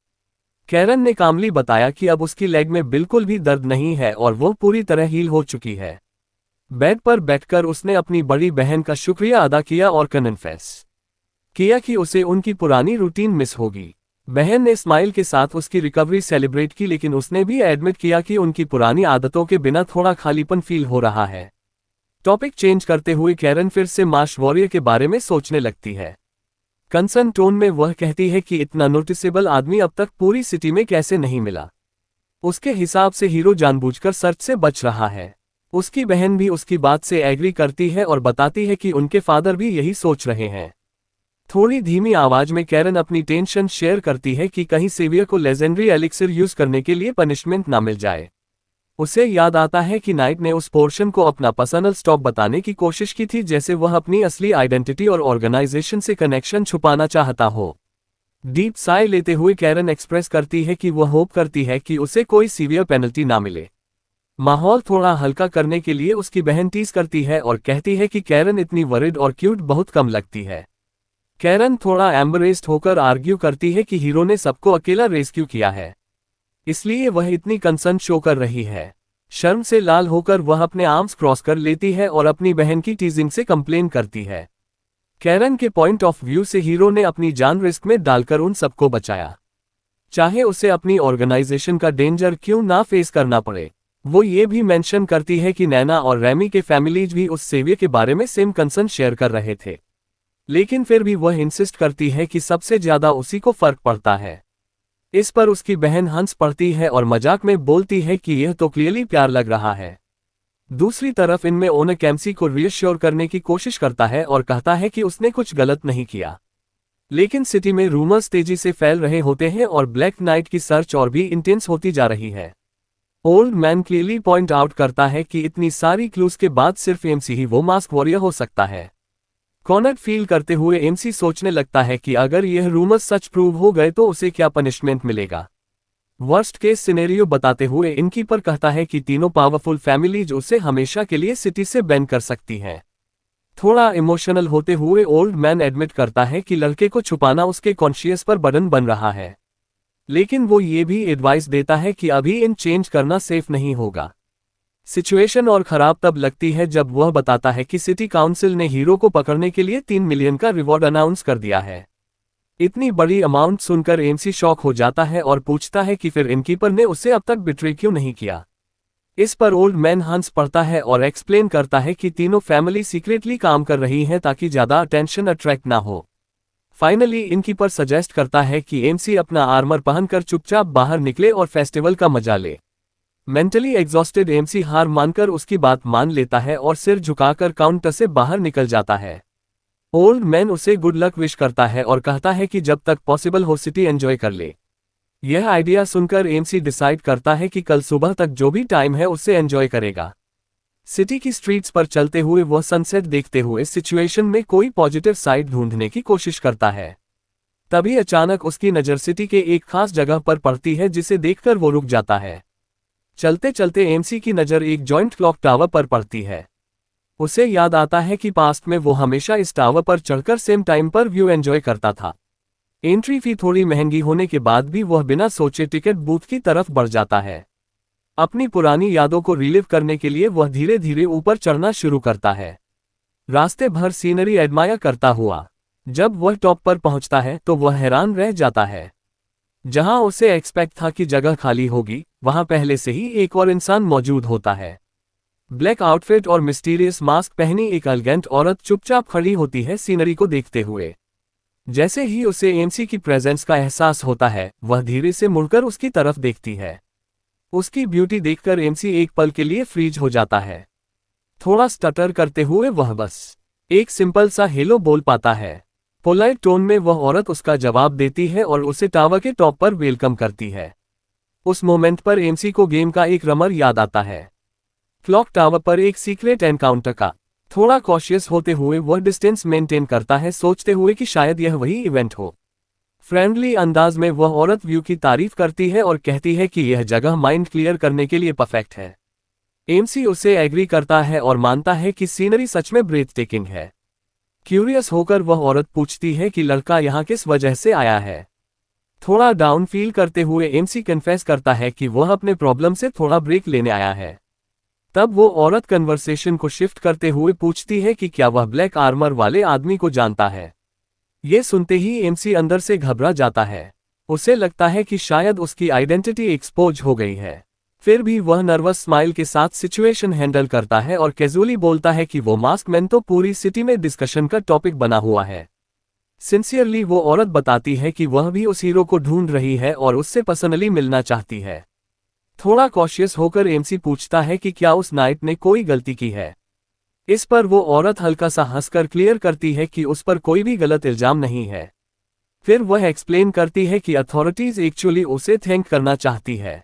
S1: कैरन ने कामली बताया कि अब उसकी लेग में बिल्कुल भी दर्द नहीं है और वो पूरी तरह हील हो चुकी है। बेड पर बैठकर उसने अपनी बड़ी बहन का शुक्रिया अदा किया और कन्फेस किया कि उसे उनकी पुरानी रूटीन मिस होगी। बहन ने स्माइल के साथ उसकी रिकवरी सेलिब्रेट की, लेकिन उसने भी एडमिट किया कि उनकी पुरानी आदतों के बिना थोड़ा खालीपन फील हो रहा है। टॉपिक चेंज करते हुए कैरन फिर से मार्श वॉरियर के बारे में सोचने लगती है। कंसर्न टोन में वह कहती है कि इतना नोटिसेबल आदमी अब तक पूरी सिटी में कैसे नहीं मिला। उसके हिसाब से हीरो जानबूझकर सर्च से बच रहा है। उसकी बहन भी उसकी बात से एग्री करती है और बताती है कि उनके फादर भी यही सोच रहे हैं। थोड़ी धीमी आवाज में कैरन अपनी टेंशन शेयर करती है कि कहीं सेवियर को लेजेंडरी एलिक्सिर यूज करने के लिए पनिशमेंट ना मिल जाए। उसे याद आता है कि नाइट ने उस पोर्शन को अपना पर्सनल स्टॉप बताने की कोशिश की थी, जैसे वह अपनी असली आइडेंटिटी और ऑर्गेनाइजेशन से कनेक्शन छुपाना चाहता हो। डीप साई लेते हुए कैरन एक्सप्रेस करती है कि वह होप करती है कि उसे कोई सीवियर पेनल्टी ना मिले। माहौल थोड़ा हल्का करने के लिए उसकी बहन टीज करती है और कहती है कि कैरन इतनी वरिड और क्यूट बहुत कम लगती है। कैरन थोड़ा एम्बरेस्ड होकर आर्ग्यू करती है कि हीरो ने सबको अकेला रेस्क्यू किया है, इसलिए वह इतनी कंसर्न शो कर रही है। शर्म से लाल होकर वह अपने आर्म्स क्रॉस कर लेती है और अपनी बहन की टीजिंग से कंप्लेन करती है। कैरन के पॉइंट ऑफ व्यू से हीरो ने अपनी जान रिस्क में डालकर उन सबको बचाया, चाहे उसे अपनी ऑर्गेनाइजेशन का डेंजर क्यों ना फेस करना पड़े। वो ये भी मेंशन करती है कि नैना और रैमी के फैमिलीज भी उस सेवियर के बारे में सेम कंसर्न शेयर कर रहे थे, लेकिन फिर भी वह इंसिस्ट करती है कि सबसे ज्यादा उसी को फर्क पड़ता है। इस पर उसकी बहन हंस पड़ती है और मजाक में बोलती है कि यह तो क्लियरली प्यार लग रहा है। दूसरी तरफ इनमें ओनक एमसी को रीअश्योर करने की कोशिश करता है और कहता है कि उसने कुछ गलत नहीं किया, लेकिन सिटी में रूमर्स तेजी से फैल रहे होते हैं और ब्लैक नाइट की सर्च और भी इंटेंस होती जा रही है। Old man clearly point out करता है कि इतनी सारी क्लूज के बाद सिर्फ एमसी ही वो मास्क वॉरियर हो सकता है। कॉर्नर फील करते हुए एमसी सोचने लगता है कि अगर यह रूमर्स सच प्रूव हो गए तो उसे क्या पनिशमेंट मिलेगा। वर्स्ट केस सिनेरियो बताते हुए इनकीपर कहता है कि तीनों पावरफुल फैमिलीज उसे हमेशा के लिए सिटी से बैन कर सकती हैं। थोड़ा इमोशनल होते हुए ओल्ड मैन एडमिट करता है कि लड़के को छुपाना उसके कॉन्शियस पर बर्डन बन रहा है, लेकिन वो ये भी एडवाइस देता है कि अभी इन चेंज करना सेफ नहीं होगा। सिचुएशन और खराब तब लगती है जब वह बताता है कि सिटी काउंसिल ने हीरो को पकड़ने के लिए 3 मिलियन का रिवॉर्ड अनाउंस कर दिया है। इतनी बड़ी अमाउंट सुनकर एमसी शॉक हो जाता है और पूछता है कि फिर इनकीपर ने उसे अब तक बिट्रे क्यों नहीं किया। इस पर ओल्ड मैन हंस पड़ता है और एक्सप्लेन करता है कि तीनों फैमिली सीक्रेटली काम कर रही हैं ताकि ज्यादा अटेंशन अट्रैक्ट ना हो। फाइनली इनकीपर सजेस्ट करता है कि एमसी अपना आर्मर पहनकर चुपचाप बाहर निकले और फेस्टिवल का मजा ले। मेंटली एग्जॉस्टेड एमसी हार मानकर उसकी बात मान लेता है और सिर झुकाकर काउंटर से बाहर निकल जाता है। ओल्ड मैन उसे गुड लक विश करता है और कहता है कि जब तक पॉसिबल हो सिटी एंजॉय कर ले। यह आइडिया सुनकर एमसी डिसाइड करता है कि कल सुबह तक जो भी टाइम है उससे एंजॉय करेगा। सिटी की स्ट्रीट्स पर चलते हुए वह सनसेट देखते हुए सिचुएशन में कोई पॉजिटिव साइड ढूंढने की कोशिश करता है। तभी अचानक उसकी नज़र सिटी के एक खास जगह पर पड़ती है जिसे देखकर वो रुक जाता है। चलते चलते एमसी की नज़र एक जॉइंट क्लॉक टावर पर पड़ती है। उसे याद आता है कि पास्ट में वो हमेशा इस टावर पर चढ़कर सेम टाइम पर व्यू एंजॉय करता था। एंट्री फी थोड़ी महंगी होने के बाद भी वह बिना सोचे टिकट बूथ की तरफ बढ़ जाता है। अपनी पुरानी यादों को रिलीव करने के लिए वह धीरे धीरे ऊपर चढ़ना शुरू करता है, रास्ते भर सीनरी एडमायर करता हुआ। जब वह टॉप पर पहुंचता है तो वह हैरान रह जाता है। जहां उसे एक्सपेक्ट था कि जगह खाली होगी, वहां पहले से ही एक और इंसान मौजूद होता है। ब्लैक आउटफिट और मिस्टीरियस मास्क पहनी एक एलिगेंट औरत चुपचाप खड़ी होती है सीनरी को देखते हुए। जैसे ही उसे एमसी की प्रेजेंस का एहसास होता है, वह धीरे से मुड़कर उसकी तरफ देखती है। उसकी ब्यूटी देखकर एमसी एक पल के लिए फ्रीज हो जाता है। थोड़ा स्टटर करते हुए वह बस एक सिंपल सा हेलो बोल पाता है। पोलाइट टोन में वह औरत उसका जवाब देती है और उसे टावर के टॉप पर वेलकम करती है। उस मोमेंट पर एमसी को गेम का एक रमर याद आता है, क्लॉक टावर पर एक सीक्रेट एनकाउंटर का। थोड़ा कॉशियस होते हुए वह डिस्टेंस मेंटेन करता है, सोचते हुए कि शायद यह वही इवेंट हो। फ्रेंडली अंदाज में वह औरत व्यू की तारीफ करती है और कहती है कि यह जगह माइंड क्लियर करने के लिए परफेक्ट है। एमसी उसे एग्री करता है और मानता है कि सीनरी सच में ब्रेथ टेकिंग है। क्यूरियस होकर वह औरत पूछती है कि लड़का यहाँ किस वजह से आया है। थोड़ा डाउन फील करते हुए एमसी कन्फेस करता है कि वह अपने प्रॉब्लम से थोड़ा ब्रेक लेने आया है। तब वो औरत कन्वर्सेशन को शिफ्ट करते हुए पूछती है कि क्या वह ब्लैक आर्मर वाले आदमी को जानता है। ये सुनते ही एमसी अंदर से घबरा जाता है। उसे लगता है कि शायद उसकी आइडेंटिटी एक्सपोज हो गई है। फिर भी वह नर्वस स्माइल के साथ सिचुएशन हैंडल करता है और कैजुअली बोलता है कि वो मास्क मैन तो पूरी सिटी में डिस्कशन का टॉपिक बना हुआ है। सिंसियरली वो औरत बताती है कि वह भी उस हीरो को ढूंढ रही है और उससे पर्सनली मिलना चाहती है। थोड़ा कॉशियस होकर एमसी पूछता है कि क्या उस नाइट ने कोई गलती की है। इस पर वो औरत हल्का सा हंसकर क्लियर करती है कि उस पर कोई भी गलत इल्जाम नहीं है। फिर वह एक्सप्लेन करती है कि अथॉरिटीज एक्चुअली उसे थैंक करना चाहती है,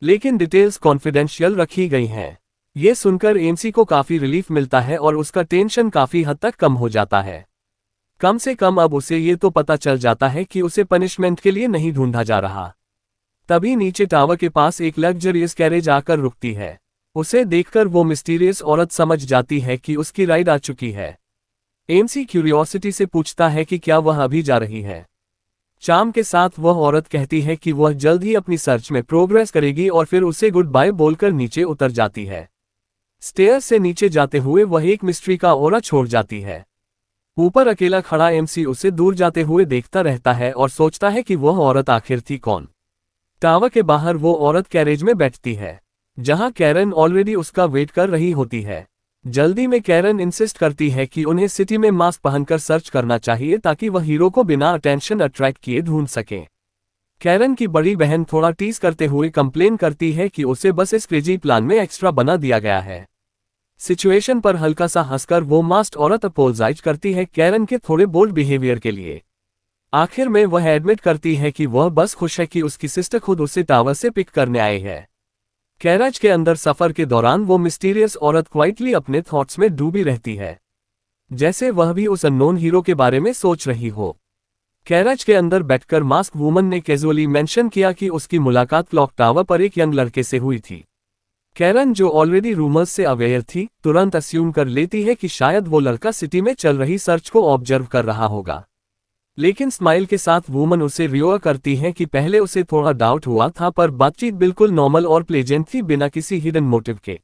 S1: लेकिन डिटेल्स कॉन्फिडेंशियल रखी गई हैं। ये सुनकर एमसी को काफी रिलीफ मिलता है और उसका टेंशन काफी हद तक कम हो जाता है। कम से कम अब उसे ये तो पता चल जाता है कि उसे पनिशमेंट के लिए नहीं ढूंढा जा रहा। तभी नीचे टावर के पास एक लग्जरियस कैरेज आकर रुकती है। उसे देखकर वो मिस्टीरियस औरत समझ जाती है कि उसकी राइड आ चुकी है। एमसी क्यूरियोसिटी से पूछता है कि क्या वह अभी जा रही है। चार्म के साथ वह औरत कहती है कि वह जल्द ही अपनी सर्च में प्रोग्रेस करेगी और फिर उसे गुड बाय बोलकर नीचे उतर जाती है। स्टेयर से नीचे जाते हुए वह एक मिस्ट्री का ऑरा छोड़ जाती है। ऊपर अकेला खड़ा एमसी उसे दूर जाते हुए देखता रहता है और सोचता है कि वह औरत आखिर थी कौन। टावर के बाहर वो औरत कैरेज में बैठती है, जहां कैरन ऑलरेडी उसका वेट कर रही होती है। जल्दी में कैरन इंसिस्ट करती है कि उन्हें सिटी में मास्क पहनकर सर्च करना चाहिए ताकि वह हीरो को बिना अटेंशन अट्रैक्ट किए ढूंढ सके। कैरन की बड़ी बहन थोड़ा टीज करते हुए कंप्लेन करती है कि उसे बस इस क्रेजी प्लान में एक्स्ट्रा बना दिया गया है। सिचुएशन पर हल्का सा हंसकर वो मास्क्ड औरत अपोलोजाइज करती है कैरन के थोड़े बोल्ड बिहेवियर के लिए। आखिर में वह एडमिट करती है कि वह बस खुश है कि उसकी सिस्टर खुद उसे टावर से पिक करने आई है। कैरेज के अंदर सफर के दौरान वो मिस्टीरियस औरत क्वाइटली अपने थॉट्स में डूबी रहती है, जैसे वह भी उस अननोन हीरो के बारे में सोच रही हो। कैरेज के अंदर बैठकर मास्क वुमन ने कैजुअली मेंशन किया कि उसकी मुलाकात क्लॉक टावर पर एक यंग लड़के से हुई थी। कैरन, जो ऑलरेडी रूमर्स से अवेयर थी, तुरंत अस्यूम कर लेती है कि शायद वो लड़का सिटी में चल रही सर्च को ऑब्जर्व कर रहा होगा। लेकिन स्माइल के साथ वुमन उसे रियोर करती है कि पहले उसे थोड़ा डाउट हुआ था पर बातचीत बिल्कुल नॉर्मल और प्लेजेंट थी, बिना किसी हिडन मोटिव के।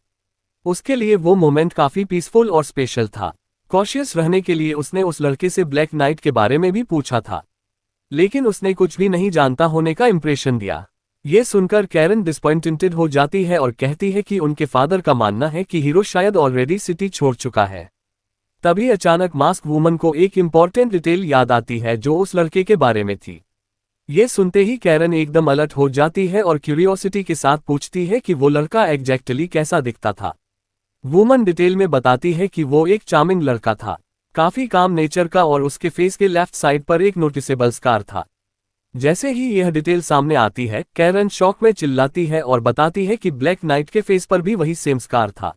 S1: उसके लिए वो मोमेंट काफी पीसफुल और स्पेशल था। कॉशियस रहने के लिए उसने उस लड़के से ब्लैक नाइट के बारे में भी पूछा था, लेकिन उसने कुछ भी नहीं जानता होने का इंप्रेशन दिया। ये सुनकर कैरन डिसअपॉइंटेड हो जाती है और कहती है कि उनके फादर का मानना है कि हीरो शायद ऑलरेडी सिटी छोड़ चुका है। तभी अचानक मास्क वुमन को एक इम्पॉर्टेंट डिटेल याद आती है जो उस लड़के के बारे में थी। ये सुनते ही कैरन एकदम अलर्ट हो जाती है और क्यूरियोसिटी के साथ पूछती है कि वो लड़का एग्जैक्टली कैसा दिखता था। वुमन डिटेल में बताती है कि वो एक चार्मिंग लड़का था, काफी काम नेचर का, और उसके फेस के लेफ्ट साइड पर एक नोटिसेबल स्कार था। जैसे ही यह डिटेल सामने आती है, कैरन शॉक में चिल्लाती है और बताती है कि ब्लैक नाइट के फेस पर भी वही सेम स्कार था।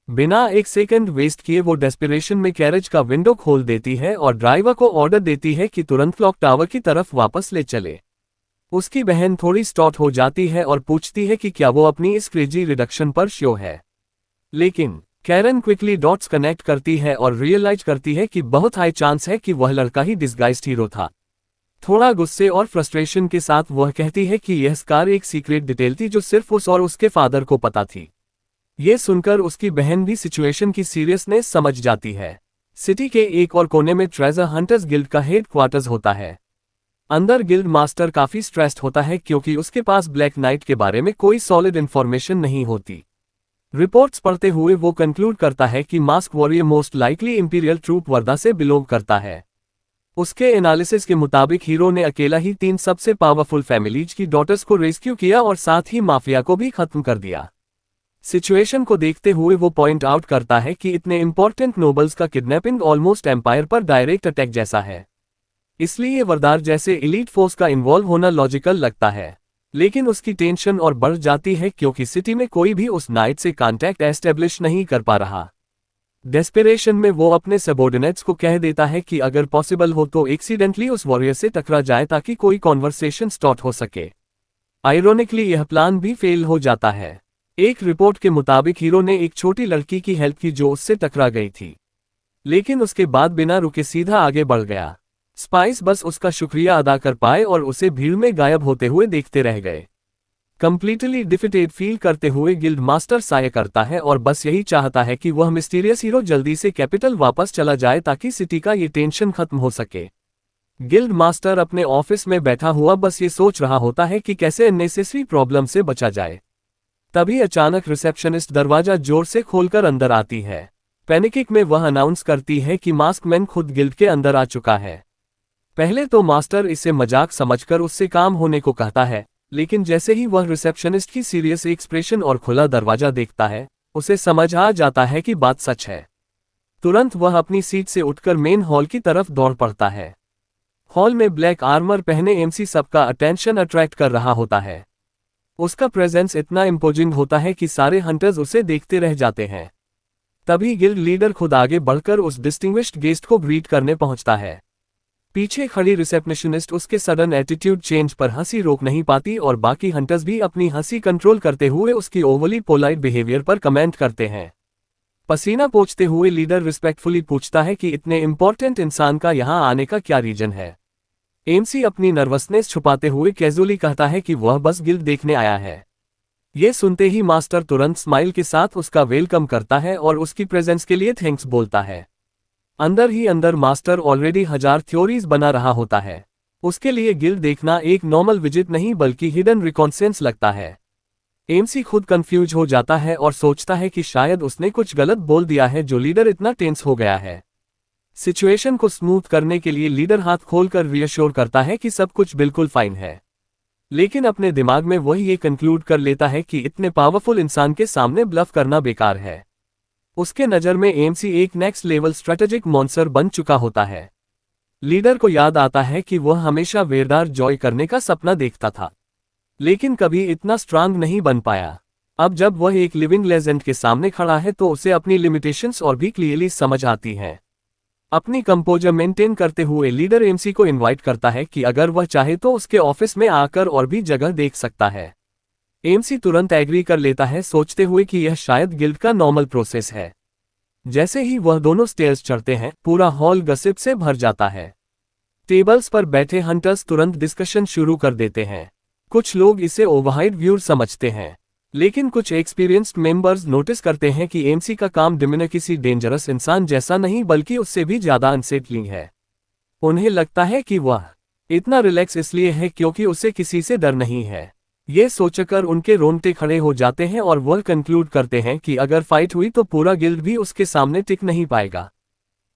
S1: बिना एक सेकंड वेस्ट किए वो डेस्परेशन में कैरेज का विंडो खोल देती है और ड्राइवर को ऑर्डर देती है कि तुरंत क्लॉक टावर की तरफ वापस ले चले। उसकी बहन थोड़ी स्टॉट हो जाती है और पूछती है कि क्या वो अपनी इस क्रेजी रिडक्शन पर श्योर है। लेकिन कैरन क्विकली डॉट्स कनेक्ट करती है और रियलाइज करती है कि बहुत हाई चांस है कि वह लड़का ही डिस्गाइज्ड हीरो था। थोड़ा गुस्से और फ्रस्ट्रेशन के साथ वह कहती है कि यह स्कार एक सीक्रेट डिटेल थी जो सिर्फ उस और उसके फादर को पता थी। ये सुनकर उसकी बहन भी सिचुएशन की सीरियसनेस समझ जाती है। सिटी के एक और कोने में ट्रेजर हंटर्स गिल्ड का हेड क्वार्टर्स होता है। अंदर गिल्ड मास्टर काफी स्ट्रेस्ड होता है क्योंकि उसके पास ब्लैक नाइट के बारे में कोई सॉलिड इंफॉर्मेशन नहीं होती। रिपोर्ट्स पढ़ते हुए वो कंक्लूड करता है कि mask warrior most likely imperial troop वर्दा से बिलोंग करता है। उसके एनालिसिस के मुताबिक हीरो ने अकेला ही 3 सबसे पावरफुल फैमिलीज की डॉटर्स को रेस्क्यू किया और साथ ही माफिया को भी खत्म कर दिया। सिचुएशन को देखते हुए वो पॉइंट आउट करता है कि इतने इंपॉर्टेंट नोबल्स का किडनैपिंग ऑलमोस्ट एम्पायर पर डायरेक्ट अटैक जैसा है, इसलिए वरदार जैसे एलीट फोर्स का इन्वॉल्व होना लॉजिकल लगता है। लेकिन उसकी टेंशन और बढ़ जाती है क्योंकि सिटी में कोई भी उस नाइट से कांटेक्ट एस्टेब्लिश नहीं कर पा रहा। डेस्पेरेशन में वो अपने सबॉर्डिनेट्स को कह देता है कि अगर पॉसिबल हो तो एक्सीडेंटली उस वॉरियर से टकरा जाए ताकि कोई कॉन्वर्सेशन स्टार्ट हो सके। आयरोनिकली यह प्लान भी फेल हो जाता है। एक रिपोर्ट के मुताबिक हीरो ने एक छोटी लड़की की हेल्प की जो उससे टकरा गई थी, लेकिन उसके बाद बिना रुके सीधा आगे बढ़ गया। स्पाइस बस उसका शुक्रिया अदा कर पाए और उसे भीड़ में गायब होते हुए देखते रह गए। कंप्लीटली डिफिटेड फील करते हुए गिल्ड मास्टर साय करता है और बस यही चाहता है कि वह मिस्टीरियस हीरो जल्दी से कैपिटल वापस चला जाए ताकि सिटी का ये टेंशन खत्म हो सके। गिल्ड मास्टर अपने ऑफिस में बैठा हुआ बस ये सोच रहा होता है कि कैसे अननेसेसरी प्रॉब्लम से बचा जाए। तभी अचानक रिसेप्शनिस्ट दरवाजा जोर से खोलकर अंदर आती है। पैनिकिक में वह अनाउंस करती है कि मास्कमैन खुद गिल्ड के अंदर आ चुका है। पहले तो मास्टर इसे मजाक समझकर उससे काम होने को कहता है, लेकिन जैसे ही वह रिसेप्शनिस्ट की सीरियस एक्सप्रेशन और खुला दरवाजा देखता है, उसे समझ आ जाता है कि बात सच है। तुरंत वह अपनी सीट से उठकर मेन हॉल की तरफ दौड़ पड़ता है। हॉल में ब्लैक आर्मर पहने एमसी सबका अटेंशन अट्रैक्ट कर रहा होता है। उसका प्रेजेंस इतना इम्पोजिंग होता है कि सारे हंटर्स उसे देखते रह जाते हैं। तभी गिल्ड लीडर खुद आगे बढ़कर उस डिस्टिंग्विश्ड गेस्ट को ग्रीट करने पहुंचता है। पीछे खड़ी रिसेप्शनिस्ट उसके सडन एटीट्यूड चेंज पर हंसी रोक नहीं पाती और बाकी हंटर्स भी अपनी हंसी कंट्रोल करते हुए उसकी ओवरली पोलाइट बिहेवियर पर कमेंट करते हैं। पसीना पोंछते हुए लीडर रिस्पेक्टफुली पूछता है कि इतने इंपॉर्टेंट इंसान का यहां आने का क्या रीजन है। एमसी अपनी नर्वसनेस छुपाते हुए कैजुअली कहता है कि वह बस गिल्ड देखने आया है। ये सुनते ही मास्टर तुरंत स्माइल के साथ उसका वेलकम करता है और उसकी प्रेजेंस के लिए थैंक्स बोलता है। अंदर ही अंदर मास्टर ऑलरेडी 1000 थ्योरीज बना रहा होता है। उसके लिए गिल्ड देखना एक नॉर्मल विजिट नहीं बल्कि हिडन रिकॉन्सेंस लगता है। एमसी खुद कंफ्यूज हो जाता है और सोचता है कि शायद उसने कुछ गलत बोल दिया है जो लीडर इतना टेंस हो गया है। सिचुएशन को स्मूथ करने के लिए लीडर हाथ खोलकर रीअश्योर करता है कि सब कुछ बिल्कुल फाइन है, लेकिन अपने दिमाग में वही ये कंक्लूड कर लेता है कि इतने पावरफुल इंसान के सामने ब्लफ करना बेकार है। उसके नज़र में एमसी एक नेक्स्ट लेवल स्ट्रेटेजिक मॉन्स्टर बन चुका होता है। लीडर को याद आता है कि वह हमेशा वेरदार जॉय करने का सपना देखता था, लेकिन कभी इतना स्ट्रांग नहीं बन पाया। अब जब वह एक लिविंग लेजेंड के सामने खड़ा है तो उसे अपनी लिमिटेशंस और भी क्लियरली समझ आती हैं। अपनी कंपोजर मेंटेन करते हुए लीडर एमसी को इनवाइट करता है कि अगर वह चाहे तो उसके ऑफिस में आकर और भी जगह देख सकता है। एमसी तुरंत एग्री कर लेता है, सोचते हुए कि यह शायद गिल्ड का नॉर्मल प्रोसेस है। जैसे ही वह दोनों स्टेयर्स चढ़ते हैं, पूरा हॉल गसिप से भर जाता है। टेबल्स पर बैठे हंटर्स तुरंत डिस्कशन शुरू कर देते हैं। कुछ लोग इसे ओवरहाइड व्यूर समझते हैं, लेकिन कुछ एक्सपीरियंस्ड मेंबर्स नोटिस करते हैं कि एमसी का काम डिमिनर किसी डेंजरस इंसान जैसा नहीं बल्कि उससे भी ज्यादा अनसेटलिंग है। उन्हें लगता है कि वह इतना रिलैक्स इसलिए है क्योंकि उसे किसी से डर नहीं है। ये सोचकर उनके रोंगटे खड़े हो जाते हैं और वह कंक्लूड करते हैं कि अगर फाइट हुई तो पूरा गिल्ड भी उसके सामने टिक नहीं पाएगा।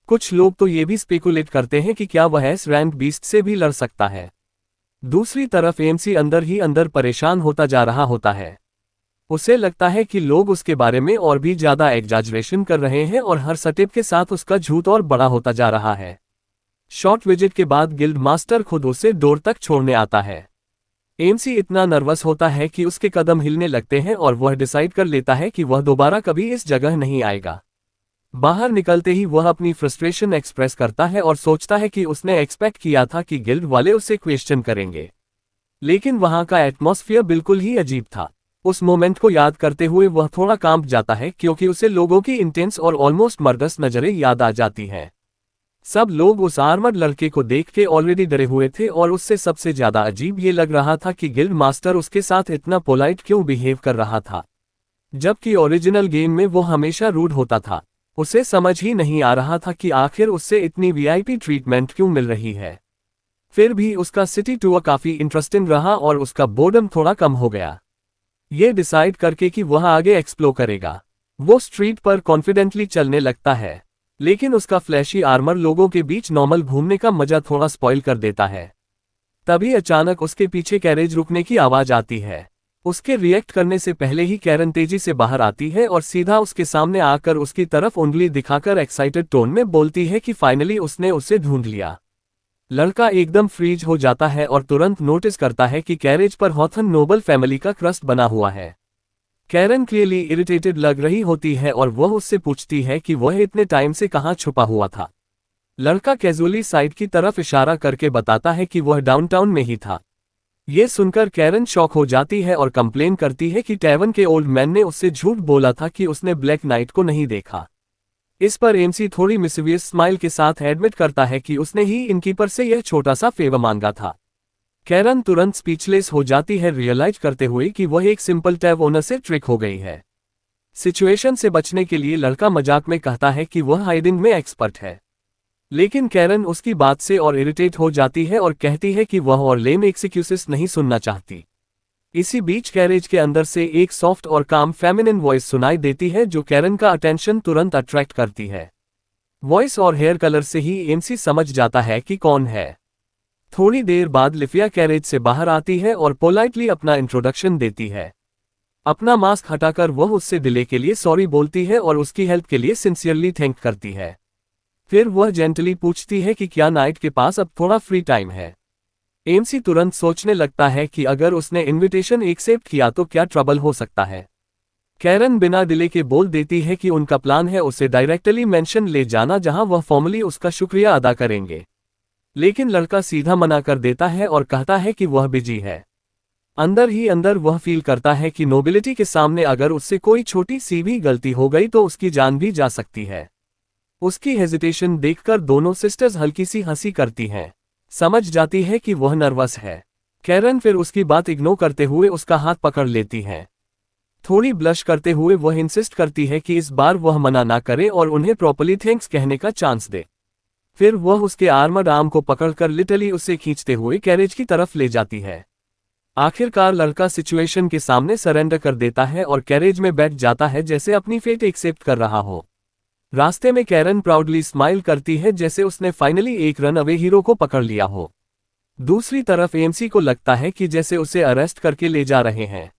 S1: कुछ लोग तो ये भी स्पेकुलेट करते हैं कि क्या वह एस रैंक बीस्ट से भी लड़ सकता है। दूसरी तरफ एमसी अंदर ही अंदर परेशान होता जा रहा होता है। उसे लगता है कि लोग उसके बारे में और भी ज्यादा एग्जैजरेशन कर रहे हैं और हर स्टेप के साथ उसका झूठ और बड़ा होता जा रहा है। शॉर्ट विजिट के बाद गिल्ड मास्टर खुद उसे डोर तक छोड़ने आता है। एमसी इतना नर्वस होता है कि उसके कदम हिलने लगते हैं और वह डिसाइड कर लेता है कि वह दोबारा कभी इस जगह नहीं आएगा। बाहर निकलते ही वह अपनी फ्रस्ट्रेशन एक्सप्रेस करता है और सोचता है कि उसने एक्सपेक्ट किया था कि गिल्ड वाले उसे क्वेश्चन करेंगे, लेकिन वहां का एटमॉस्फेयर बिल्कुल ही अजीब था। उस मोमेंट को याद करते हुए वह थोड़ा कांप जाता है क्योंकि उसे लोगों की इंटेंस और ऑलमोस्ट मर्डरस नजरें याद आ जाती हैं। सब लोग उस आर्मर्ड लड़के को देख के ऑलरेडी डरे हुए थे और उससे सबसे ज्यादा अजीब ये लग रहा था कि गिल्ड मास्टर उसके साथ इतना पोलाइट क्यों बिहेव कर रहा था, जबकि ओरिजिनल गेम में वो हमेशा रूड होता था। उसे समझ ही नहीं आ रहा था कि आखिर उससे इतनी वीआईपी ट्रीटमेंट क्यों मिल रही है। फिर भी उसका सिटी टूर काफी इंटरेस्टिंग रहा और उसका बोर्डम थोड़ा कम हो गया। ये डिसाइड करके कि वह आगे एक्सप्लोर करेगा, वो स्ट्रीट पर कॉन्फिडेंटली चलने लगता है, लेकिन उसका फ्लैशी आर्मर लोगों के बीच नॉर्मल घूमने का मजा थोड़ा स्पॉइल कर देता है। तभी अचानक उसके पीछे कैरेज रुकने की आवाज आती है। उसके रिएक्ट करने से पहले ही कैरन तेजी से बाहर आती है और सीधा उसके सामने आकर उसकी तरफ उंगली दिखाकर एक्साइटेड टोन में बोलती है कि फाइनली उसने उसे ढूंढ लिया। लड़का एकदम फ्रीज हो जाता है और तुरंत नोटिस करता है कि कैरेज पर हॉथन नोबल फैमिली का क्रस्ट बना हुआ है। कैरन क्लियरली इरिटेटेड लग रही होती है और वह उससे पूछती है कि वह इतने टाइम से कहां छुपा हुआ था। लड़का कैजुअली साइड की तरफ इशारा करके बताता है कि वह डाउनटाउन में ही था। ये सुनकर कैरन शॉक हो जाती है और कंप्लेन करती है कि टैवन के ओल्ड मैन ने उससे झूठ बोला था कि उसने ब्लैक नाइट को नहीं देखा। इस पर एमसी थोड़ी मिस्टीरियस स्माइल के साथ एडमिट करता है कि उसने ही इनकीपर से यह छोटा सा फेवर मांगा था। कैरन तुरंत स्पीचलेस हो जाती है, रियलाइज करते हुए कि वह एक सिंपल टैब ओनर से ट्रिक हो गई है। सिचुएशन से बचने के लिए लड़का मजाक में कहता है कि वह हाइडिंग में एक्सपर्ट है, लेकिन कैरन उसकी बात से और इरिटेट हो जाती है और कहती है कि वह और लेम एक्सक्यूजेस नहीं सुनना चाहती। इसी बीच कैरेज के अंदर से एक सॉफ्ट और काम फेमिनिन वॉइस सुनाई देती है जो कैरन का अटेंशन तुरंत अट्रैक्ट करती है। वॉइस और हेयर कलर से ही एमसी समझ जाता है कि कौन है। थोड़ी देर बाद लिफिया कैरेज से बाहर आती है और पोलाइटली अपना इंट्रोडक्शन देती है। अपना मास्क हटाकर वह उससे डिले के लिए सॉरी बोलती है और उसकी हेल्प के लिए सिंसियरली थैंक करती है। फिर वह जेंटली पूछती है कि क्या नाइट के पास अब थोड़ा फ्री टाइम है। एमसी तुरंत सोचने लगता है कि अगर उसने इनविटेशन एक्सेप्ट किया तो क्या ट्रबल हो सकता है। कैरन बिना डिले के बोल देती है कि उनका प्लान है उसे डायरेक्टली मेंशन ले जाना जहां वह फॉर्मली उसका शुक्रिया अदा करेंगे। लेकिन लड़का सीधा मना कर देता है और कहता है कि वह बिजी है। अंदर ही अंदर वह फील करता है कि नोबिलिटी के सामने अगर उससे कोई छोटी सी भी गलती हो गई तो उसकी जान भी जा सकती है। उसकी हेजिटेशन देखकर दोनों सिस्टर्स हल्की सी हंसी करती हैं। समझ जाती है कि वह नर्वस है। कैरन फिर उसकी बात इग्नोर करते हुए उसका हाथ पकड़ लेती है। थोड़ी ब्लश करते हुए वह इंसिस्ट करती है कि इस बार वह मना ना करे और उन्हें प्रॉपर्ली थैंक्स कहने का चांस दे। फिर वह उसके आर्मर्ड आर्म को पकड़कर लिटरली उसे खींचते हुए कैरेज की तरफ ले जाती है। आखिरकार लड़का सिचुएशन के सामने सरेंडर कर देता है और कैरेज में बैठ जाता है जैसे अपनी फेट एक्सेप्ट कर रहा हो। रास्ते में कैरन प्राउडली स्माइल करती है जैसे उसने फाइनली एक रन अवे हीरो को पकड़ लिया हो। दूसरी तरफ एमसी को लगता है कि जैसे उसे अरेस्ट करके ले जा रहे हैं।